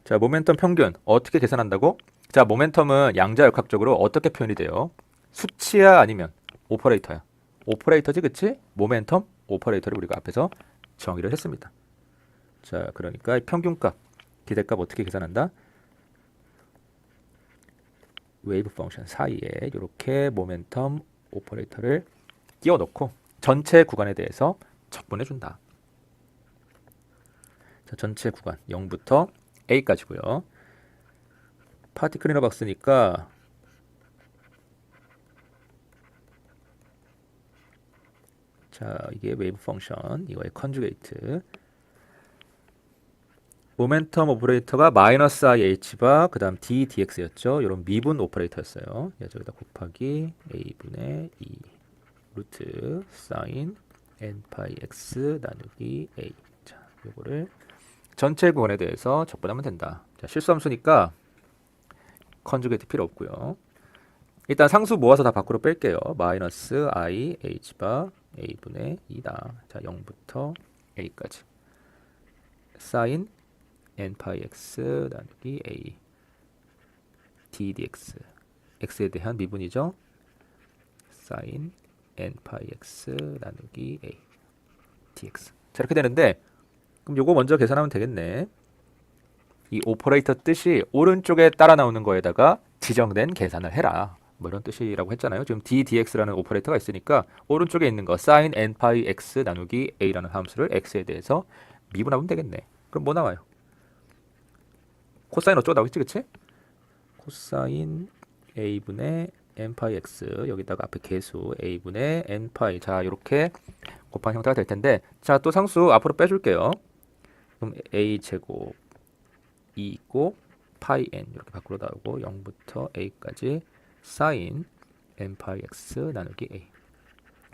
자, 모멘텀 평균 어떻게 계산한다고? 자, 모멘텀은 양자역학적으로 어떻게 표현이 돼요? 수치야 아니면 오퍼레이터야? 오퍼레이터지, 그치? 모멘텀 오퍼레이터를 우리가 앞에서 정의를 했습니다. 자, 그러니까 평균값, 기대값 어떻게 계산한다? 웨이브 펑션 사이에 이렇게 모멘텀 오퍼레이터를 끼워 넣고 전체 구간에 대해서 적분해 준다. 자, 전체 구간 0부터 A까지고요. 파티클 이너 박스니까 자, 이게 웨이브 펑션, 이거의 컨주게이트. 모멘텀 오퍼레이터가 마이너스 IH바 그 다음 DDX였죠. 이런 미분 오퍼레이터였어요. 여기다 곱하기 A분의 2 루트 사인 n파이 x 나누기 A. 자, 요거를 전체 구원에 대해서 적분하면 된다. 자, 실수함수니까 컨주게이트 필요 없고요. 일단 상수 모아서 다 밖으로 뺄게요. 마이너스 I H바 A분의 2다. 자, 0부터 A까지. 사인 n파이 x 나누기 A ddx. x에 대한 미분이죠. 사인 n파이 x 나누기 A dx. 자, 이렇게 되는데 그럼 요거 먼저 계산하면 되겠네. 이 오퍼레이터 뜻이 오른쪽에 따라 나오는 거에다가 지정된 계산을 해라. 뭐 이런 뜻이라고 했잖아요. 지금 ddx라는 오퍼레이터가 있으니까 오른쪽에 있는 거 sin n파이 x 나누기 a라는 함수를 x에 대해서 미분하면 되겠네. 그럼 뭐 나와요? 코사인 어쩌고 나오겠지, 그치? 코사인 a분의 n파이 x 여기다가 앞에 계수 a분의 n파이. 자, 이렇게 곱한 형태가 될 텐데, 자, 또 상수 앞으로 빼줄게요. 그럼 a 제곱 2 있고 파이 n 이렇게 밖으로 나오고 0부터 a까지 사인 n파이 x 나누기 a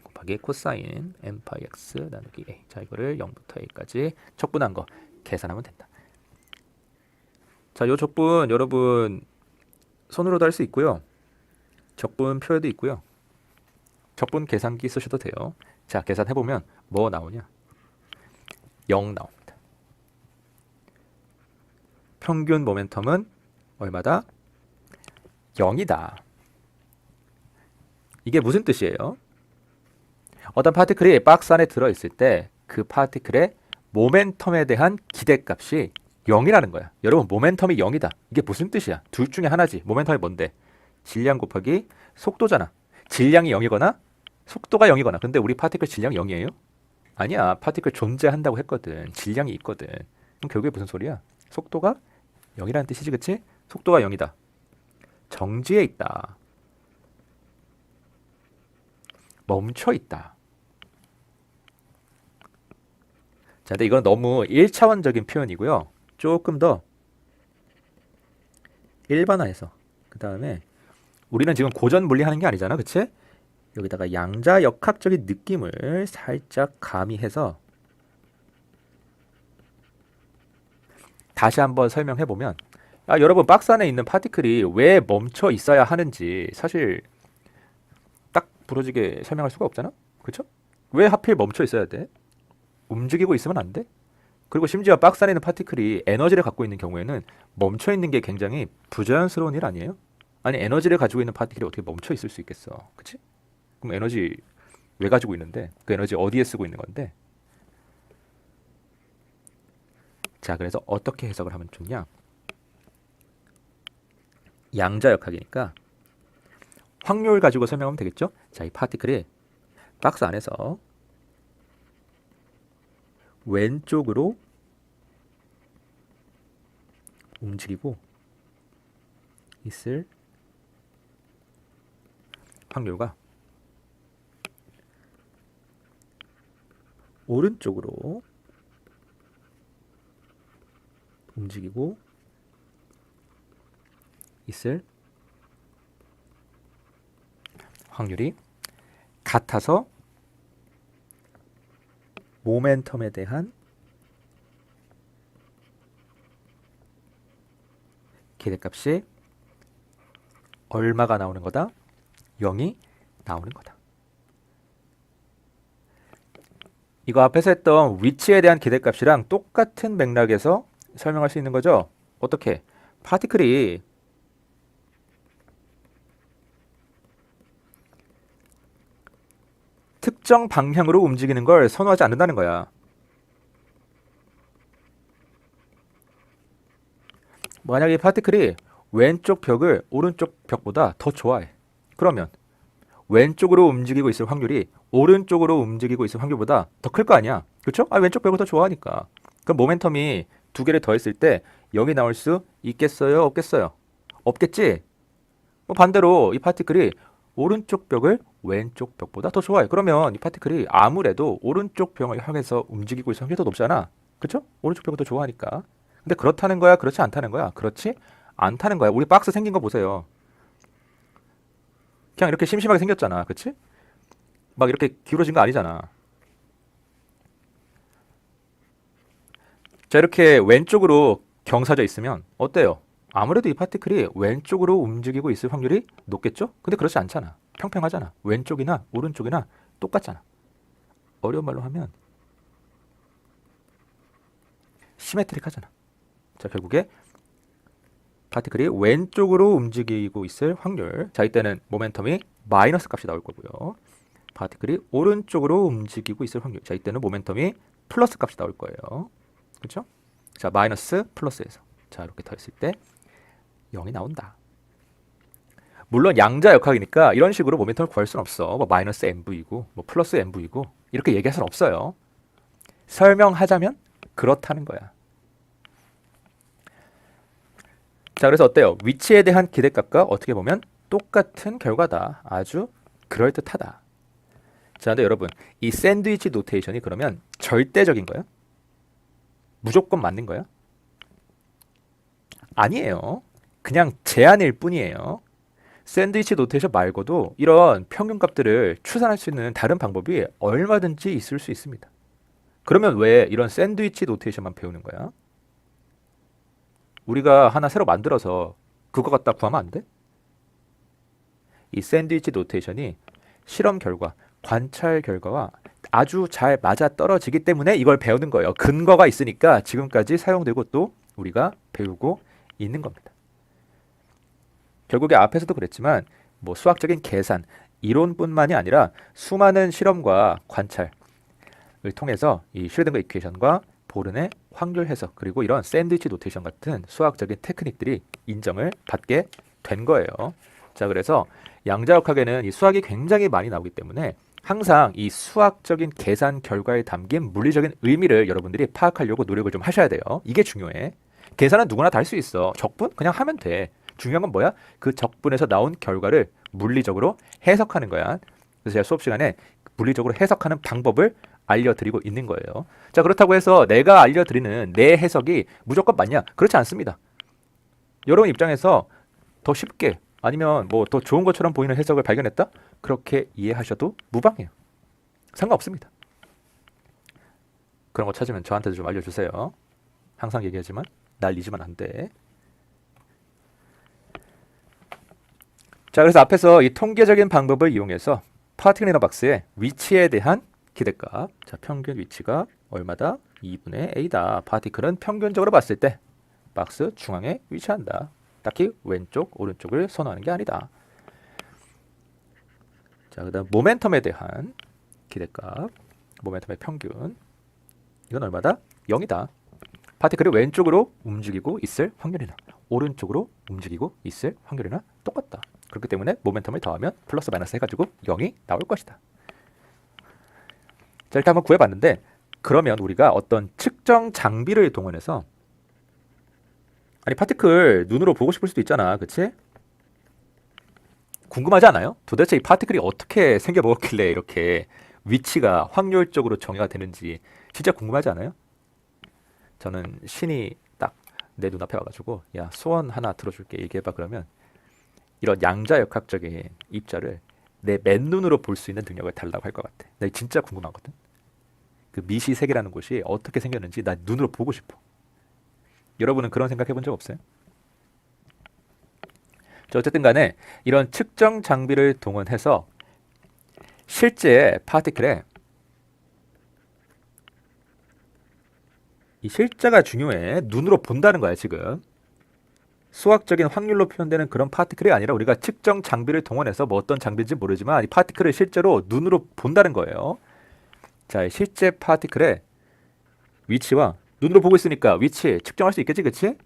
곱하기 코사인 n파이 x 나누기 a. 자, 이거를 0부터 a까지 적분한 거 계산하면 된다. 자, 요 적분 여러분 손으로도 할 수 있고요. 적분 표에도 있고요. 적분 계산기 쓰셔도 돼요. 자, 계산해보면 뭐 나오냐? 0 나옵니다. 평균 모멘텀은 얼마다? 0이다. 이게 무슨 뜻이에요? 어떤 파티클이 박스 안에 들어있을 때 그 파티클의 모멘텀에 대한 기대값이 0이라는 거야. 여러분, 모멘텀이 0이다. 이게 무슨 뜻이야? 둘 중에 하나지. 모멘텀이 뭔데? 질량 곱하기 속도잖아. 질량이 0이거나 속도가 0이거나. 근데 우리 파티클 질량이 0이에요? 아니야. 파티클 존재한다고 했거든. 질량이 있거든. 그럼 결국에 무슨 소리야? 속도가 0이라는 뜻이지, 그치? 속도가 0이다. 정지해 있다. 멈춰 있다. 자, 근데 이건 너무 1차원적인 표현이고요. 조금 더 일반화해서 그 다음에 우리는 지금 고전 물리하는 게 아니잖아, 그치? 여기다가 양자역학적인 느낌을 살짝 가미해서 다시 한번 설명해보면, 여러분 박스 안에 있는 파티클이 왜 멈춰 있어야 하는지 사실 딱 부러지게 설명할 수가 없잖아, 그쵸? 왜 하필 멈춰 있어야 돼? 움직이고 있으면 안 돼? 그리고 심지어 박스 안에 있는 파티클이 에너지를 갖고 있는 경우에는 멈춰 있는 게 굉장히 부자연스러운 일 아니에요? 아니, 에너지를 가지고 있는 파티클이 어떻게 멈춰 있을 수 있겠어, 그치? 그럼 에너지 왜 가지고 있는데? 그 에너지 어디에 쓰고 있는 건데? 자, 그래서 어떻게 해석을 하면 좋냐? 양자역학이니까 확률 가지고 설명하면 되겠죠? 자, 이 파티클이 박스 안에서 왼쪽으로 움직이고 있을 확률과 오른쪽으로 움직이고 있을 확률이 같아서 모멘텀에 대한 기대값이 얼마가 나오는 거다? 0이 나오는 거다. 이거 앞에서 했던 위치에 대한 기대값이랑 똑같은 맥락에서 설명할 수 있는 거죠. 어떻게? 파티클이 특정 방향으로 움직이는 걸 선호하지 않는다는 거야. 만약에 파티클이 왼쪽 벽을 오른쪽 벽보다 더 좋아해. 그러면 왼쪽으로 움직이고 있을 확률이 오른쪽으로 움직이고 있을 확률보다 더 클 거 아니야. 그렇죠? 왼쪽 벽을 더 좋아하니까. 그럼 모멘텀이 두 개를 더했을 때 0이 나올 수 있겠어요? 없겠어요? 없겠지? 뭐 반대로 이 파티클이 오른쪽 벽을 왼쪽 벽보다 더 좋아해. 그러면 이 파티클이 아무래도 오른쪽 벽을 향해서 움직이고 있을 확률이 더 높잖아. 그쵸? 오른쪽 벽을 더 좋아하니까. 근데 그렇다는 거야? 그렇지 않다는 거야? 그렇지 않다는 거야. 우리 박스 생긴 거 보세요. 그냥 이렇게 심심하게 생겼잖아. 그치? 막 이렇게 기울어진 거 아니잖아. 자, 이렇게 왼쪽으로 경사져 있으면 어때요? 아무래도 이 파티클이 왼쪽으로 움직이고 있을 확률이 높겠죠? 근데 그렇지 않잖아. 평평하잖아. 왼쪽이나 오른쪽이나 똑같잖아. 어려운 말로 하면 시메트릭하잖아. 자, 결국에 파티클이 왼쪽으로 움직이고 있을 확률. 자, 이때는 모멘텀이 마이너스 값이 나올 거고요. 파티클이 오른쪽으로 움직이고 있을 확률. 자, 이때는 모멘텀이 플러스 값이 나올 거예요. 그렇죠? 자, 마이너스 플러스에서 자, 이렇게 더했을 때 0이 나온다. 물론 양자역학이니까 이런 식으로 모멘텀을 구할 수는 없어. 뭐 마이너스 mv이고 뭐 플러스 mv이고 이렇게 얘기할 수는 없어요. 설명하자면 그렇다는 거야. 자, 그래서 어때요? 위치에 대한 기대값과 어떻게 보면 똑같은 결과다. 아주 그럴듯하다. 자, 근데 여러분, 이 샌드위치 노테이션이 그러면 절대적인 거야? 무조건 맞는 거야? 아니에요. 그냥 제한일 뿐이에요. 샌드위치 노테이션 말고도 이런 평균값들을 추산할 수 있는 다른 방법이 얼마든지 있을 수 있습니다. 그러면 왜 이런 샌드위치 노테이션만 배우는 거야? 우리가 하나 새로 만들어서 그거 갖다 구하면 안 돼? 이 샌드위치 노테이션이 실험 결과, 관찰 결과와 아주 잘 맞아 떨어지기 때문에 이걸 배우는 거예요. 근거가 있으니까 지금까지 사용되고 또 우리가 배우고 있는 겁니다. 결국에 앞에서도 그랬지만 뭐 수학적인 계산, 이론뿐만이 아니라 수많은 실험과 관찰을 통해서 이 슈레딩거 이퀘이션과 보른의 확률 해석 그리고 이런 샌드위치 노테이션 같은 수학적인 테크닉들이 인정을 받게 된 거예요. 자, 그래서 양자역학에는 이 수학이 굉장히 많이 나오기 때문에 항상 이 수학적인 계산 결과에 담긴 물리적인 의미를 여러분들이 파악하려고 노력을 좀 하셔야 돼요. 이게 중요해. 계산은 누구나 다 할 수 있어. 적분? 그냥 하면 돼. 중요한 건 뭐야? 그 적분에서 나온 결과를 물리적으로 해석하는 거야. 그래서 제가 수업 시간에 물리적으로 해석하는 방법을 알려드리고 있는 거예요. 자, 그렇다고 해서 내가 알려드리는 내 해석이 무조건 맞냐? 그렇지 않습니다. 여러분 입장에서 더 쉽게 아니면 뭐 더 좋은 것처럼 보이는 해석을 발견했다? 그렇게 이해하셔도 무방해요. 상관없습니다. 그런 거 찾으면 저한테도 좀 알려주세요. 항상 얘기하지만 날 잊으면 안 돼. 자, 그래서 앞에서 이 통계적인 방법을 이용해서 파티클 이너 박스의 위치에 대한 기대값. 자, 평균 위치가 얼마다? 2분의 a다. 파티클은 평균적으로 봤을 때 박스 중앙에 위치한다. 딱히 왼쪽, 오른쪽을 선호하는 게 아니다. 자, 그다음 모멘텀에 대한 기대값. 모멘텀의 평균. 이건 얼마다? 0이다. 파티클이 왼쪽으로 움직이고 있을 확률이나 오른쪽으로 움직이고 있을 확률이나 똑같다. 그렇기 때문에 모멘텀을 더하면 플러스 마이너스 해가지고 0이 나올 것이다. 자, 일단 한번 구해봤는데 그러면 우리가 어떤 측정 장비를 동원해서 아니 파티클 눈으로 보고 싶을 수도 있잖아. 그치? 궁금하지 않아요? 도대체 이 파티클이 어떻게 생겨먹었길래 이렇게 위치가 확률적으로 정의가 되는지 진짜 궁금하지 않아요? 저는 신이 딱 내 눈앞에 와가지고 야, 소원 하나 들어줄게 얘기해봐 그러면 이런 양자역학적인 입자를 내 맨눈으로 볼 수 있는 능력을 달라고 할 것 같아. 나 진짜 궁금하거든. 그 미시 세계라는 곳이 어떻게 생겼는지 나 눈으로 보고 싶어. 여러분은 그런 생각 해본 적 없어요? 자, 어쨌든 간에 이런 측정 장비를 동원해서 실제 파티클에 이 실자가 중요해. 눈으로 본다는 거야 지금. 수학적인 확률로 표현되는 그런 파티클이 아니라 우리가 측정 장비를 동원해서 뭐 어떤 장비인지 모르지만 이 파티클을 실제로 눈으로 본다는 거예요. 자, 실제 파티클의 위치와 눈으로 보고 있으니까 위치 측정할 수 있겠지, 그치?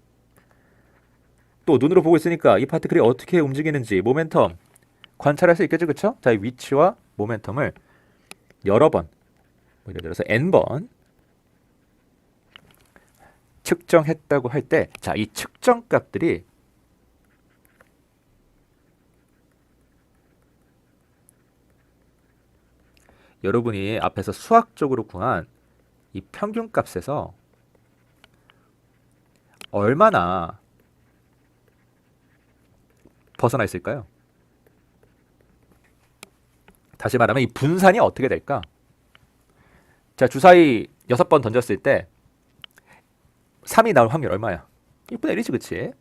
또 눈으로 보고 있으니까 이 파티클이 어떻게 움직이는지 모멘텀 관찰할 수 있겠지, 그쵸? 자, 이 위치와 모멘텀을 여러 번, 뭐 예를 들어서 n번 측정했다고 할 때, 자, 이 측정 값들이 여러분이 앞에서 수학적으로 구한 이 평균값에서 얼마나 벗어나 있을까요? 다시 말하면 이 분산이 어떻게 될까? 자, 주사위 6번 던졌을 때 3이 나올 확률 얼마야? 6분의 1이지, 그치?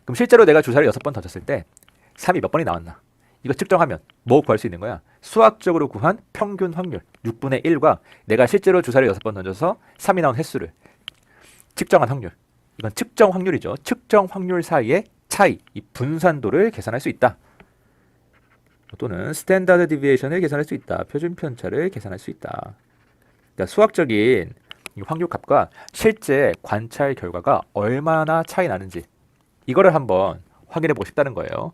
그럼 실제로 내가 주사위를 6번 던졌을 때 3이 몇 번이 나왔나? 이거 측정하면 뭐 구할 수 있는 거야? 수학적으로 구한 평균 확률 6분의 1과 내가 실제로 주사위를 6번 던져서 3이 나온 횟수를 측정한 확률. 이건 측정 확률이죠. 측정 확률 사이의 차이, 이 분산도를 계산할 수 있다. 또는 스탠다드 디비에이션을 계산할 수 있다. 표준 편차를 계산할 수 있다. 그러니까 수학적인 이 확률값과 실제 관찰 결과가 얼마나 차이 나는지 이거를 한번 확인해 보고 싶다는 거예요.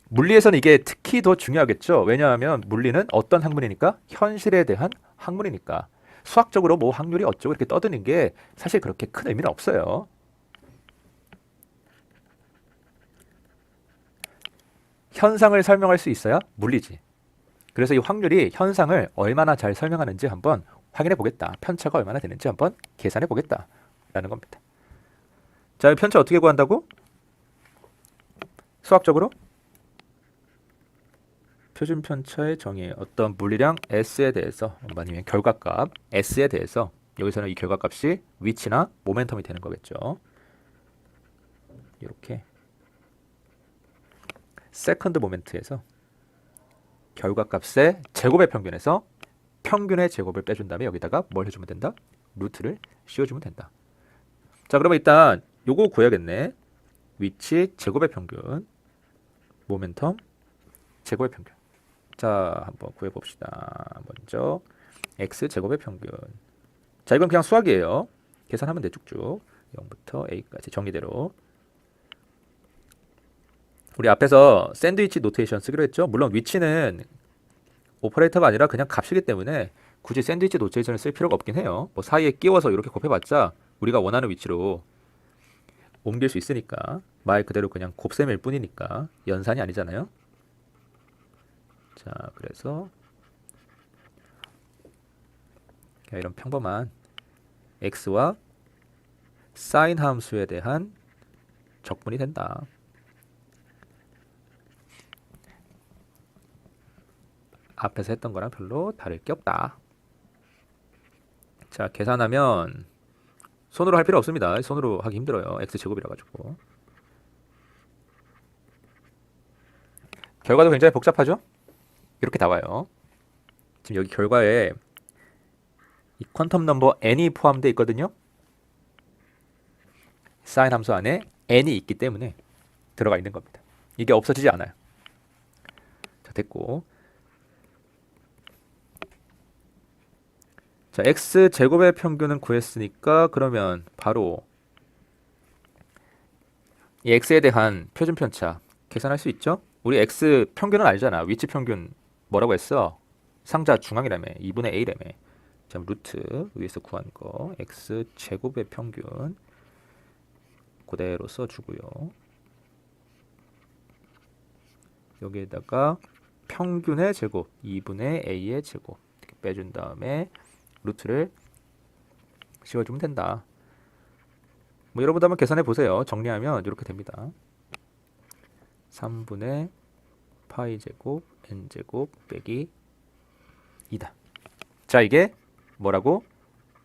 물리에서는 이게 특히 더 중요하겠죠. 왜냐하면 물리는 어떤 학문이니까? 현실에 대한 학문이니까. 수학적으로 뭐 확률이 어쩌고 이렇게 떠드는 게 사실 그렇게 큰 의미는 없어요. 현상을 설명할 수 있어야 물리지. 그래서 이 확률이 현상을 얼마나 잘 설명하는지 한번 확인해 보겠다. 편차가 얼마나 되는지 한번 계산해 보겠다. 라는 겁니다. 자, 이 편차 어떻게 구한다고? 수학적으로? 표준 편차의 정의, 어떤 물리량 S에 대해서, 아니면 결과값 S에 대해서, 여기서는 이 결과값이 위치나 모멘텀이 되는 거겠죠. 이렇게 세컨드 모멘트에서 결과값의 제곱의 평균에서 평균의 제곱을 빼준 다음에 여기다가 뭘 해주면 된다? 루트를 씌워주면 된다. 자, 그러면 일단 요거 구해야겠네. 위치 제곱의 평균, 모멘텀 제곱의 평균. 자, 한번 구해봅시다. 먼저 x 제곱의 평균. 자, 이건 그냥 수학이에요. 계산하면 돼. 쭉쭉 0부터 a까지 정의대로. 우리 앞에서 샌드위치 노테이션 쓰기로 했죠. 물론 위치는 오퍼레이터가 아니라 그냥 값이기 때문에 굳이 샌드위치 노테이션을 쓸 필요가 없긴 해요. 뭐 사이에 끼워서 이렇게 곱해봤자 우리가 원하는 위치로 옮길 수 있으니까 말 그대로 그냥 곱셈일 뿐이니까 연산이 아니잖아요. 자, 그래서 이런 평범한 x와 사인 함수에 대한 적분이 된다. 앞에서 했던 거랑 별로 다를 게 없다. 자, 계산하면 손으로 할 필요 없습니다. 손으로 하기 힘들어요. x제곱이라 가지고. 결과도 굉장히 복잡하죠? 이렇게 나와요. 지금 여기 결과에 이 퀀텀 넘버 n이 포함되어 있거든요. 사인 함수 안에 n이 있기 때문에 들어가 있는 겁니다. 이게 없어지지 않아요. 자, 됐고. 자, x제곱의 평균은 구했으니까 그러면 바로 이 x에 대한 표준 편차 계산할 수 있죠? 우리 x 평균은 알잖아. 위치 평균 뭐라고 했어? 상자 중앙이라며. 2분의 a라며. 자, 루트 위에서 구한 거 x제곱의 평균 그대로 써주고요. 여기에다가 평균의 제곱 2분의 a의 제곱 이렇게 빼준 다음에 루트를 씌워주면 된다. 뭐 여러분도 한번 계산해 보세요. 정리하면 이렇게 됩니다. 3분의 파이 제곱 n 제곱 빼기 2다. 자, 이게 뭐라고?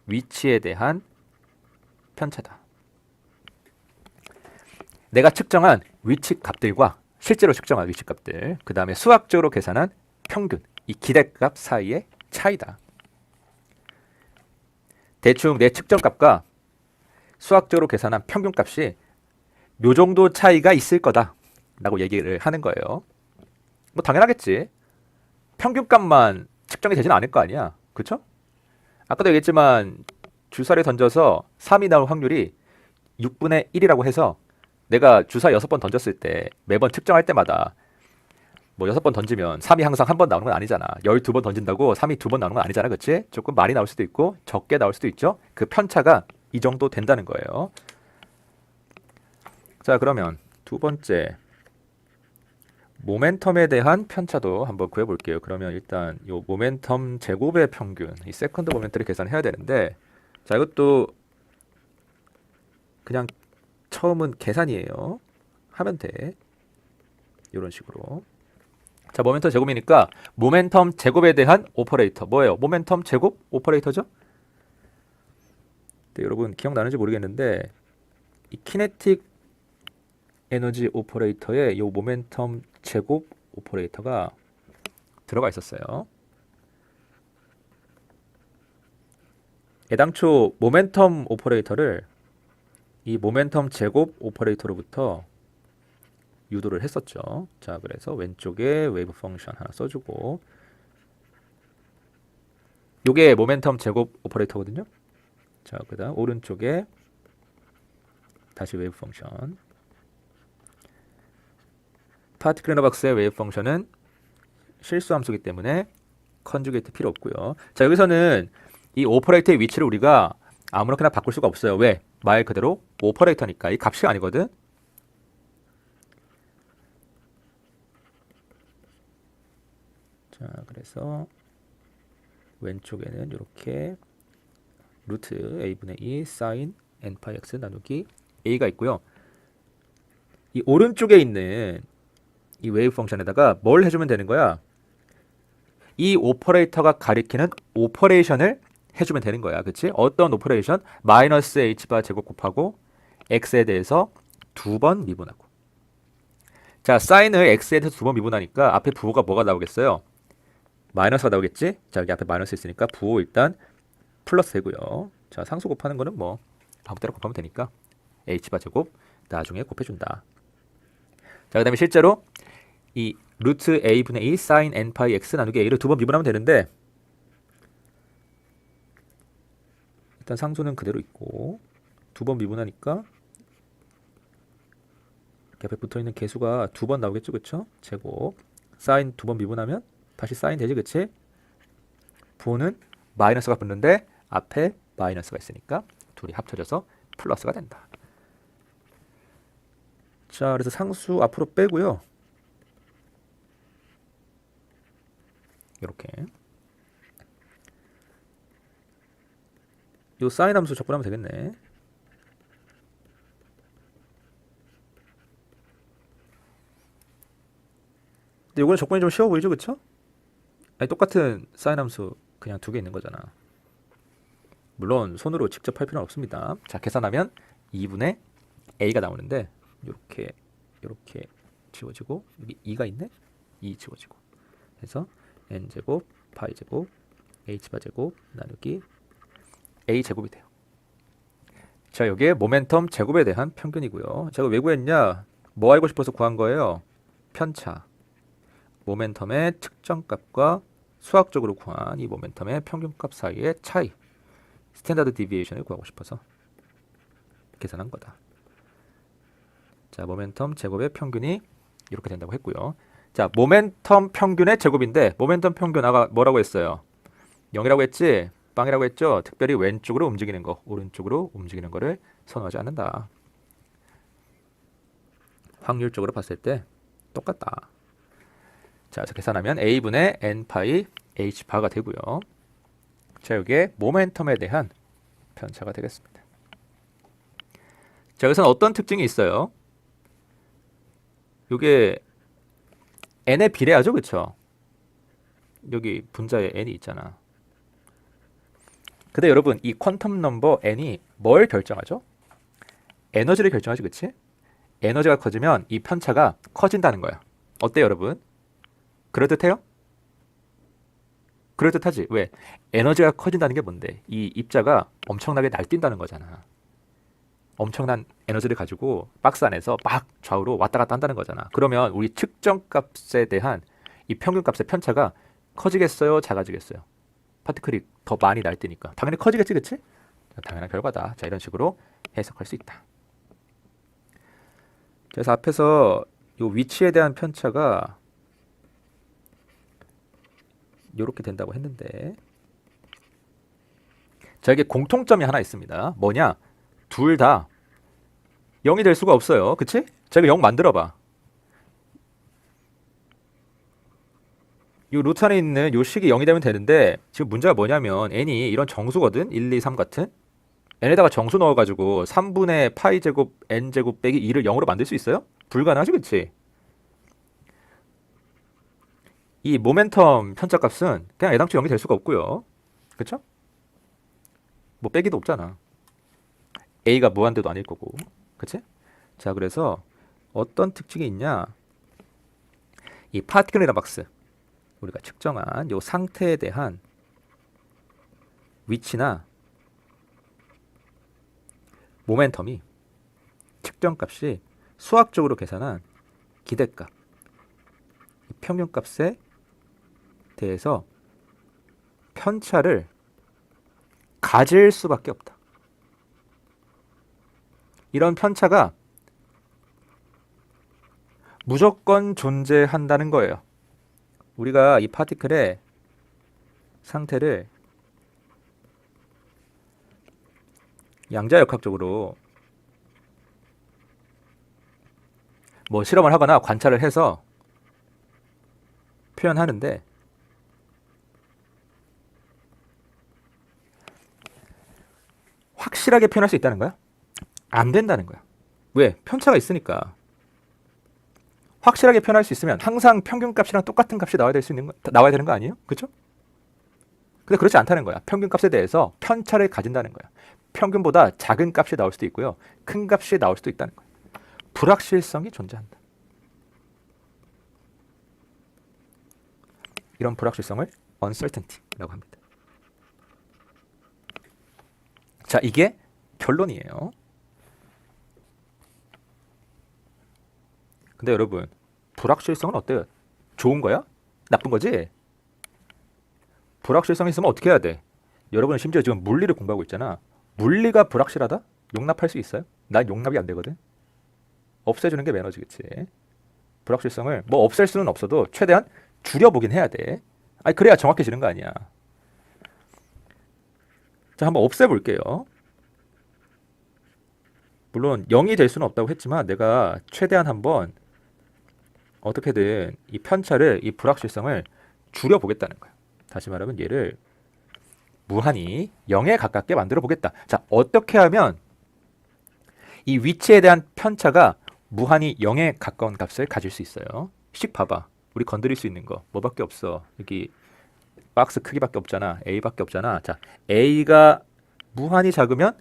위치에 대한 편차다. 내가 측정한 위치 값들과 실제로 측정한 위치 값들, 그 다음에 수학적으로 계산한 평균, 이 기대값 사이의 차이다. 대충 내 측정값과 수학적으로 계산한 평균값이 요 정도 차이가 있을 거다 라고 얘기를 하는 거예요. 뭐 당연하겠지. 평균값만 측정이 되지는 않을 거 아니야. 그쵸? 아까도 얘기했지만 주사를 던져서 3이 나올 확률이 6분의 1이라고 해서 내가 주사 6번 던졌을 때 매번 측정할 때마다 뭐 6번 던지면 3이 항상 한 번 나오는 건 아니잖아. 12번 던진다고 3이 2번 나오는 건 아니잖아. 그치? 조금 많이 나올 수도 있고 적게 나올 수도 있죠. 그 편차가 이 정도 된다는 거예요. 자, 그러면 두 번째 모멘텀에 대한 편차도 한번 구해볼게요. 그러면 일단 이 모멘텀 제곱의 평균, 이 세컨드 모멘트를 계산해야 되는데, 자 이것도 그냥 처음은 계산이에요. 하면 돼. 이런 식으로. 자, 모멘텀 제곱이니까 모멘텀 제곱에 대한 오퍼레이터 뭐예요? 모멘텀 제곱 오퍼레이터죠? 네, 여러분 기억나는지 모르겠는데 이 키네틱 에너지 오퍼레이터에 이 모멘텀 제곱 오퍼레이터가 들어가 있었어요. 애당초 모멘텀 오퍼레이터를 이 모멘텀 제곱 오퍼레이터로부터 유도를 했었죠. 자, 그래서 왼쪽에 웨이브 펑션 하나 써주고 요게 모멘텀 제곱 오퍼레이터거든요. 자, 그 다음 오른쪽에 다시 웨이브 펑션. 파티클 이너 박스의 웨이브 펑션은 실수 함수이기 때문에 컨주게이트 필요 없고요. 자, 여기서는 이 오퍼레이터의 위치를 우리가 아무렇게나 바꿀 수가 없어요. 왜? 말 그대로 오퍼레이터니까 이 값이 아니거든. 자, 그래서 왼쪽에는 이렇게 루트 a분의 2 사인 n파이 x 나누기 a가 있고요. 이 오른쪽에 있는 이 웨이브 펑션에다가 뭘 해주면 되는 거야? 이 오퍼레이터가 가리키는 오퍼레이션을 해주면 되는 거야. 그치? 어떤 오퍼레이션? 마이너스 h바 제곱 곱하고 x에 대해서 두 번 미분하고. 자, 사인을 x에 대해서 두 번 미분하니까 앞에 부호가 뭐가 나오겠어요? 마이너스가 나오겠지? 자, 여기 앞에 마이너스 있으니까 부호 일단 플러스 되고요. 자, 상수 곱하는 거는 뭐 아무 때나 곱하면 되니까 h바 제곱 나중에 곱해준다. 자, 그 다음에 실제로 이 루트 a분의 2 사인 n파이 x 나누기 a를 두 번 미분하면 되는데 일단 상수는 그대로 있고 두 번 미분하니까 이렇게 앞에 붙어있는 개수가 두 번 나오겠죠. 그쵸? 제곱 사인 두 번 미분하면 다시 사인 되지. 그치? 부호는 마이너스가 붙는데 앞에 마이너스가 있으니까 둘이 합쳐져서 플러스가 된다. 자, 그래서 상수 앞으로 빼고요. 이렇게 요 사인 함수 적분하면 되겠네. 근데 요거는 적분이 좀 쉬워 보이죠? 그쵸? 아니, 똑같은 사인 함수 그냥 두 개 있는 거잖아. 물론 손으로 직접 할 필요는 없습니다. 자, 계산하면 2분의 a가 나오는데 이렇게 지워지고 여기 2가 있네? 2 지워지고 그래서 n제곱 파이 제곱 h바 제곱 나누기 a 제곱이 돼요. 자, 여기에 모멘텀 제곱에 대한 평균이고요. 제가 왜 구했냐? 뭐 알고 싶어서 구한 거예요? 편차. 모멘텀의 측정값과 수학적으로 구한 이 모멘텀의 평균값 사이의 차이, 스탠다드 디비에이션을 구하고 싶어서 계산한 거다. 자, 모멘텀 제곱의 평균이 이렇게 된다고 했고요. 자, 모멘텀 평균의 제곱인데 모멘텀 평균 아까 뭐라고 했어요? 0이라고 했지? 빵이라고 했죠? 특별히 왼쪽으로 움직이는 거, 오른쪽으로 움직이는 거를 선호하지 않는다. 확률적으로 봤을 때 똑같다. 자, 그래서 계산하면 a분의 n파이 h바가 되고요. 자, 여기에 모멘텀에 대한 편차가 되겠습니다. 자, 여기서는 어떤 특징이 있어요? 이게 n에 비례하죠, 그쵸? 여기 분자에 n이 있잖아. 근데 여러분, 이 퀀텀 넘버 n이 뭘 결정하죠? 에너지를 결정하지, 그치? 에너지가 커지면 이 편차가 커진다는 거야. 어때요, 여러분? 그럴듯해요? 그럴듯하지? 왜? 에너지가 커진다는 게 뭔데? 이 입자가 엄청나게 날뛴다는 거잖아. 엄청난 에너지를 가지고 박스 안에서 막 좌우로 왔다 갔다 한다는 거잖아. 그러면 우리 측정값에 대한 이 평균값의 편차가 커지겠어요? 작아지겠어요? 파티클이 더 많이 날뛰니까 당연히 커지겠지, 그치? 당연한 결과다. 자, 이런 식으로 해석할 수 있다. 그래서 앞에서 이 위치에 대한 편차가 이렇게 된다고 했는데, 자, 이게 공통점이 하나 있습니다. 뭐냐? 둘 다 0이 될 수가 없어요. 그치? 자, 이거 0 만들어봐. 이 루트 안에 있는 이 식이 0이 되면 되는데 지금 문제가 뭐냐면 n이 이런 정수거든. 1, 2, 3 같은. n에다가 정수 넣어가지고 3분의 파이 제곱 n 제곱 빼기 2를 0으로 만들 수 있어요? 불가능하지, 그치? 이 모멘텀 편차값은 그냥 애당초 0이 될 수가 없고요. 그쵸? 뭐 빼기도 없잖아. a가 무한대도 아닐 거고. 그치? 자, 그래서 어떤 특징이 있냐? 이 파티클이나 박스, 우리가 측정한 요 상태에 대한 위치나 모멘텀이 측정값이 수학적으로 계산한 기대값, 평균값에 대해서 편차를 가질 수밖에 없다. 이런 편차가 무조건 존재한다는 거예요. 우리가 이 파티클의 상태를 양자역학적으로 뭐 실험을 하거나 관찰을 해서 표현하는데 확실하게 표현할 수 있다는 거야? 안 된다는 거야. 왜? 편차가 있으니까. 확실하게 표현할 수 있으면 항상 평균값이랑 똑같은 값이 나와야 되는 거 아니에요? 그렇죠? 근데 그렇지 않다는 거야. 평균값에 대해서 편차를 가진다는 거야. 평균보다 작은 값이 나올 수도 있고요. 큰 값이 나올 수도 있다는 거야. 불확실성이 존재한다. 이런 불확실성을 uncertainty라고 합니다. 자, 이게 결론이에요. 근데 여러분, 불확실성은 어때요? 좋은 거야? 나쁜 거지? 불확실성이 있으면 어떻게 해야 돼? 여러분은 심지어 지금 물리를 공부하고 있잖아. 물리가 불확실하다? 용납할 수 있어요? 난 용납이 안 되거든. 없애주는 게 매너지, 그치? 불확실성을 뭐 없앨 수는 없어도 최대한 줄여보긴 해야 돼. 아니, 그래야 정확해지는 거 아니야. 자, 한번 없애볼게요. 물론 0이 될 수는 없다고 했지만 내가 최대한 한번 어떻게든 이 편차를, 이 불확실성을 줄여보겠다는 거야. 다시 말하면 얘를 무한히 0에 가깝게 만들어 보겠다. 자, 어떻게 하면 이 위치에 대한 편차가 무한히 0에 가까운 값을 가질 수 있어요? 씩 봐봐. 우리 건드릴 수 있는 거 뭐밖에 없어. 여기 박스 크기밖에 없잖아. A밖에 없잖아. 자, A가 무한히 작으면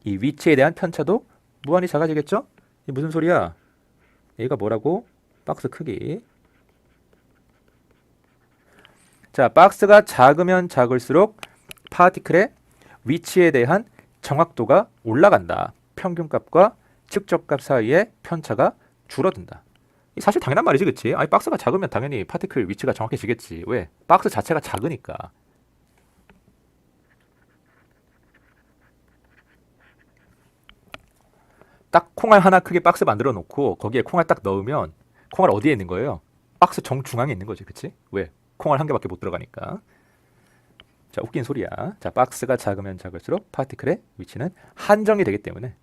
이 위치에 대한 편차도 무한히 작아지겠죠? 이게 무슨 소리야? A가 뭐라고? 박스 크기. 자, 박스가 작으면 작을수록 파티클의 위치에 대한 정확도가 올라간다. 평균값과 측정값 사이의 편차가 줄어든다. 사실 당연한 말이지, 그치? 아니, 박스가 작으면 당연히 파티클 위치가 정확해지겠지. 왜? 박스 자체가 작으니까. 딱 콩알 하나 크게 박스 만들어 놓고 거기에 콩알 딱 넣으면 콩알 어디에 있는 거예요? 박스 정중앙에 있는 거지, 그치? 왜? 콩알 한 개밖에 못 들어가니까. 자, 웃긴 소리야. 자, 박스가 작으면 작을수록 파티클의 위치는 한정이 되기 때문에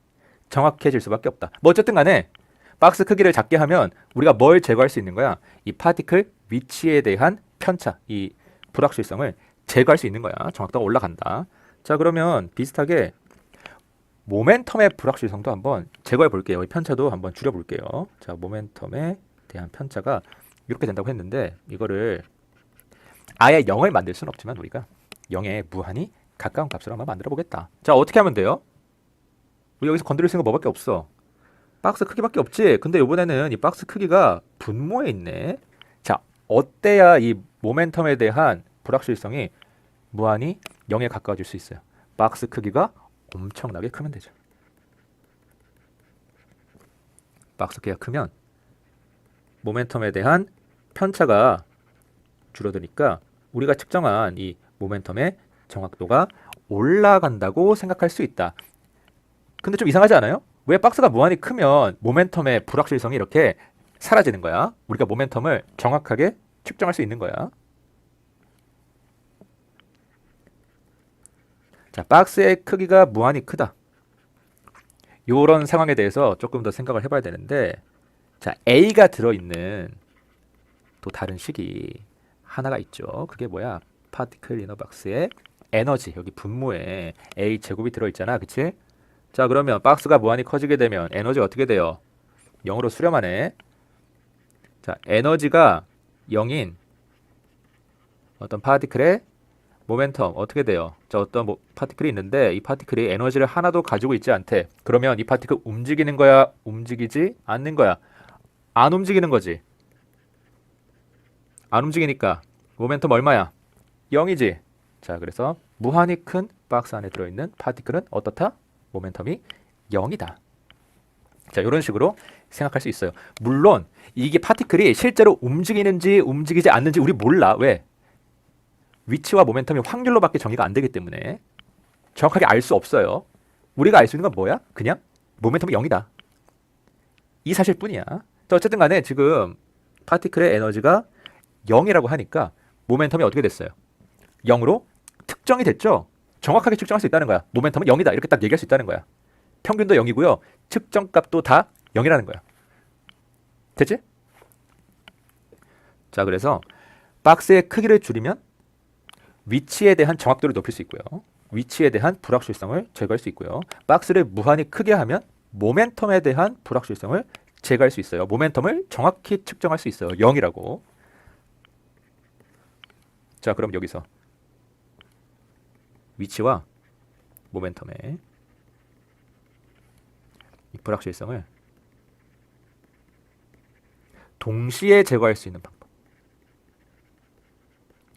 정확해질 수밖에 없다. 뭐 어쨌든 간에 박스 크기를 작게 하면 우리가 뭘 제거할 수 있는 거야? 이 파티클 위치에 대한 편차, 이 불확실성을 제거할 수 있는 거야. 정확도가 올라간다. 자, 그러면 비슷하게 모멘텀의 불확실성도 한번 제거해 볼게요. 이 편차도 한번 줄여 볼게요. 자, 모멘텀에 대한 편차가 이렇게 된다고 했는데 이거를 아예 0을 만들 수는 없지만 우리가 0에 무한히 가까운 값으로 한번 만들어 보겠다. 자, 어떻게 하면 돼요? 우리 여기서 건드릴 수 있는 거 뭐밖에 없어. 박스 크기밖에 없지. 근데 이번에는 이 박스 크기가 분모에 있네. 자, 어때야 이 모멘텀에 대한 불확실성이 무한히 0에 가까워질 수 있어요? 박스 크기가 엄청나게 크면 되죠. 박스 크기가 크면 모멘텀에 대한 편차가 줄어드니까 우리가 측정한 이 모멘텀의 정확도가 올라간다고 생각할 수 있다. 근데 좀 이상하지 않아요? 왜 박스가 무한히 크면 모멘텀의 불확실성이 이렇게 사라지는 거야? 우리가 모멘텀을 정확하게 측정할 수 있는 거야. 자, 박스의 크기가 무한히 크다. 이런 상황에 대해서 조금 더 생각을 해봐야 되는데, 자, A가 들어있는 또 다른 식이 하나가 있죠. 그게 뭐야? 파티클 이너 박스에 에너지, 여기 분모에 A 제곱이 들어있잖아. 그치? 자, 그러면 박스가 무한히 커지게 되면 에너지가 어떻게 돼요? 0으로 수렴하네. 자, 에너지가 0인 어떤 파티클의 모멘텀 어떻게 돼요? 자, 어떤 파티클이 있는데 이 파티클이 에너지를 하나도 가지고 있지 않대. 그러면 이 파티클 움직이는 거야? 움직이지 않는 거야? 안 움직이는 거지. 안 움직이니까 모멘텀 얼마야? 0이지. 자, 그래서 무한히 큰 박스 안에 들어있는 파티클은 어떻다? 모멘텀이 0이다. 자, 이런 식으로 생각할 수 있어요. 물론 이게 파티클이 실제로 움직이는지 움직이지 않는지 우리 몰라. 왜? 위치와 모멘텀이 확률로밖에 정의가 안 되기 때문에 정확하게 알 수 없어요. 우리가 알 수 있는 건 뭐야? 그냥 모멘텀이 0이다. 이 사실뿐이야. 자, 어쨌든 간에 지금 파티클의 에너지가 0이라고 하니까 모멘텀이 어떻게 됐어요? 0으로 특정이 됐죠? 정확하게 측정할 수 있다는 거야. 모멘텀은 0이다. 이렇게 딱 얘기할 수 있다는 거야. 평균도 0이고요. 측정값도 다 0이라는 거야. 됐지? 자, 그래서 박스의 크기를 줄이면 위치에 대한 정확도를 높일 수 있고요. 위치에 대한 불확실성을 제거할 수 있고요. 박스를 무한히 크게 하면 모멘텀에 대한 불확실성을 제거할 수 있어요. 모멘텀을 정확히 측정할 수 있어요. 0이라고. 자, 그럼 여기서 위치와 모멘텀의 이 불확실성을 동시에 제거할 수 있는 방법.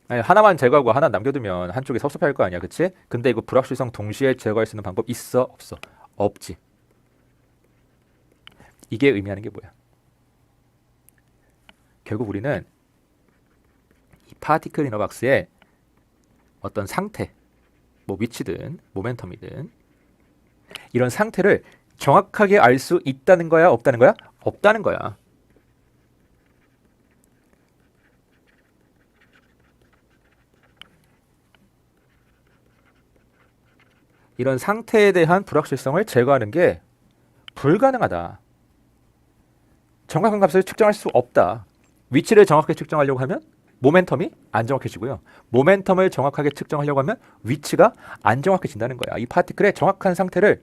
아니, 하나만 제거하고 하나 남겨두면 한쪽이 섭섭할 거 아니야, 그치? 근데 이거 불확실성 동시에 제거할 수 있는 방법 있어? 없어? 없지. 이게 의미하는 게 뭐야? 결국 우리는 이 파티클 이너 박스의 어떤 상태, 뭐 위치든 모멘텀이든 이런 상태를 정확하게 알 수 있다는 거야, 없다는 거야? 없다는 거야. 이런 상태에 대한 불확실성을 제거하는 게 불가능하다. 정확한 값을 측정할 수 없다. 위치를 정확하게 측정하려고 하면 모멘텀이 안 정확해지고요. 모멘텀을 정확하게 측정하려고 하면 위치가 안 정확해진다는 거야. 이 파티클의 정확한 상태를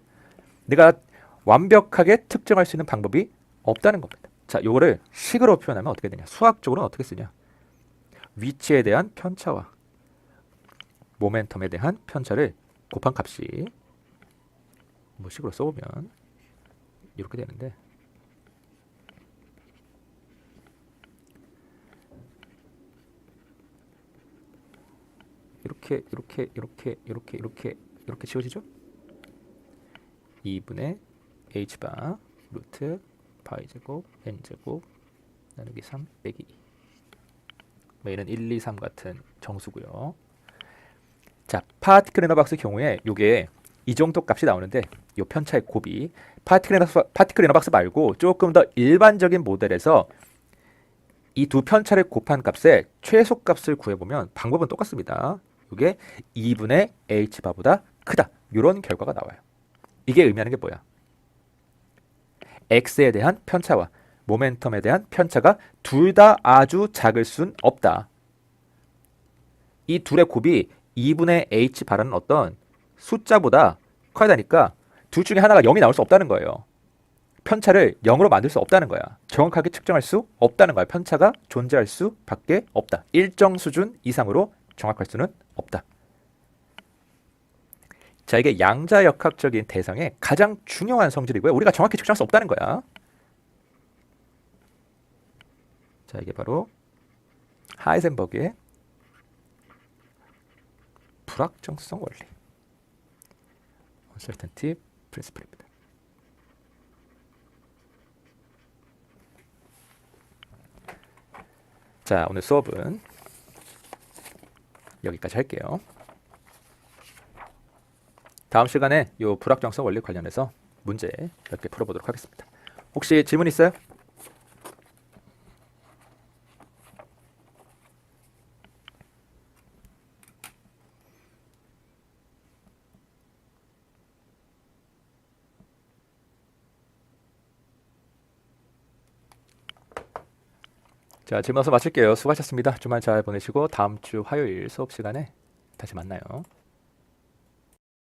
내가 완벽하게 특정할 수 있는 방법이 없다는 겁니다. 자, 요거를 식으로 표현하면 어떻게 되냐? 수학적으로는 어떻게 쓰냐? 위치에 대한 편차와 모멘텀에 대한 편차를 곱한 값이 뭐 식으로 써보면 이렇게 되는데, 이렇게 지워지죠? 2분의 h바 루트 파이 제곱 n 제곱 나누기 3 빼기 2. 뭐 얘는 1, 2, 3 같은 정수고요. 자, 파티클 이너 박스 경우에 요게 이 정도 값이 나오는데 요 편차의 곱이 파티클 이너 박스 말고 조금 더 일반적인 모델에서 이 두 편차를 곱한 값의 최소값을 구해보면 방법은 똑같습니다. 이게 2분의 h바보다 크다. 이런 결과가 나와요. 이게 의미하는 게 뭐야? x에 대한 편차와 모멘텀에 대한 편차가 둘 다 아주 작을 순 없다. 이 둘의 곱이 2분의 h바라는 어떤 숫자보다 커야 되니까 둘 중에 하나가 0이 나올 수 없다는 거예요. 편차를 0으로 만들 수 없다는 거야. 정확하게 측정할 수 없다는 거야. 편차가 존재할 수밖에 없다. 일정 수준 이상으로 정확할 수는 없다. 자, 이게 양자역학적인 대상의 가장 중요한 성질이고요. 우리가 정확히 측정할 수 없다는 거야. 자, 이게 바로 하이젠버그의 불확정성 원리, uncertainty principle입니다. 자, 오늘 수업은 여기까지 할게요. 다음 시간에 이 불확정성 원리 관련해서 문제 몇 개 풀어보도록 하겠습니다. 혹시 질문 있어요? 자, 질문 와서 마칠게요. 수고하셨습니다. 주말 잘 보내시고 다음 주 화요일 수업 시간에 다시 만나요.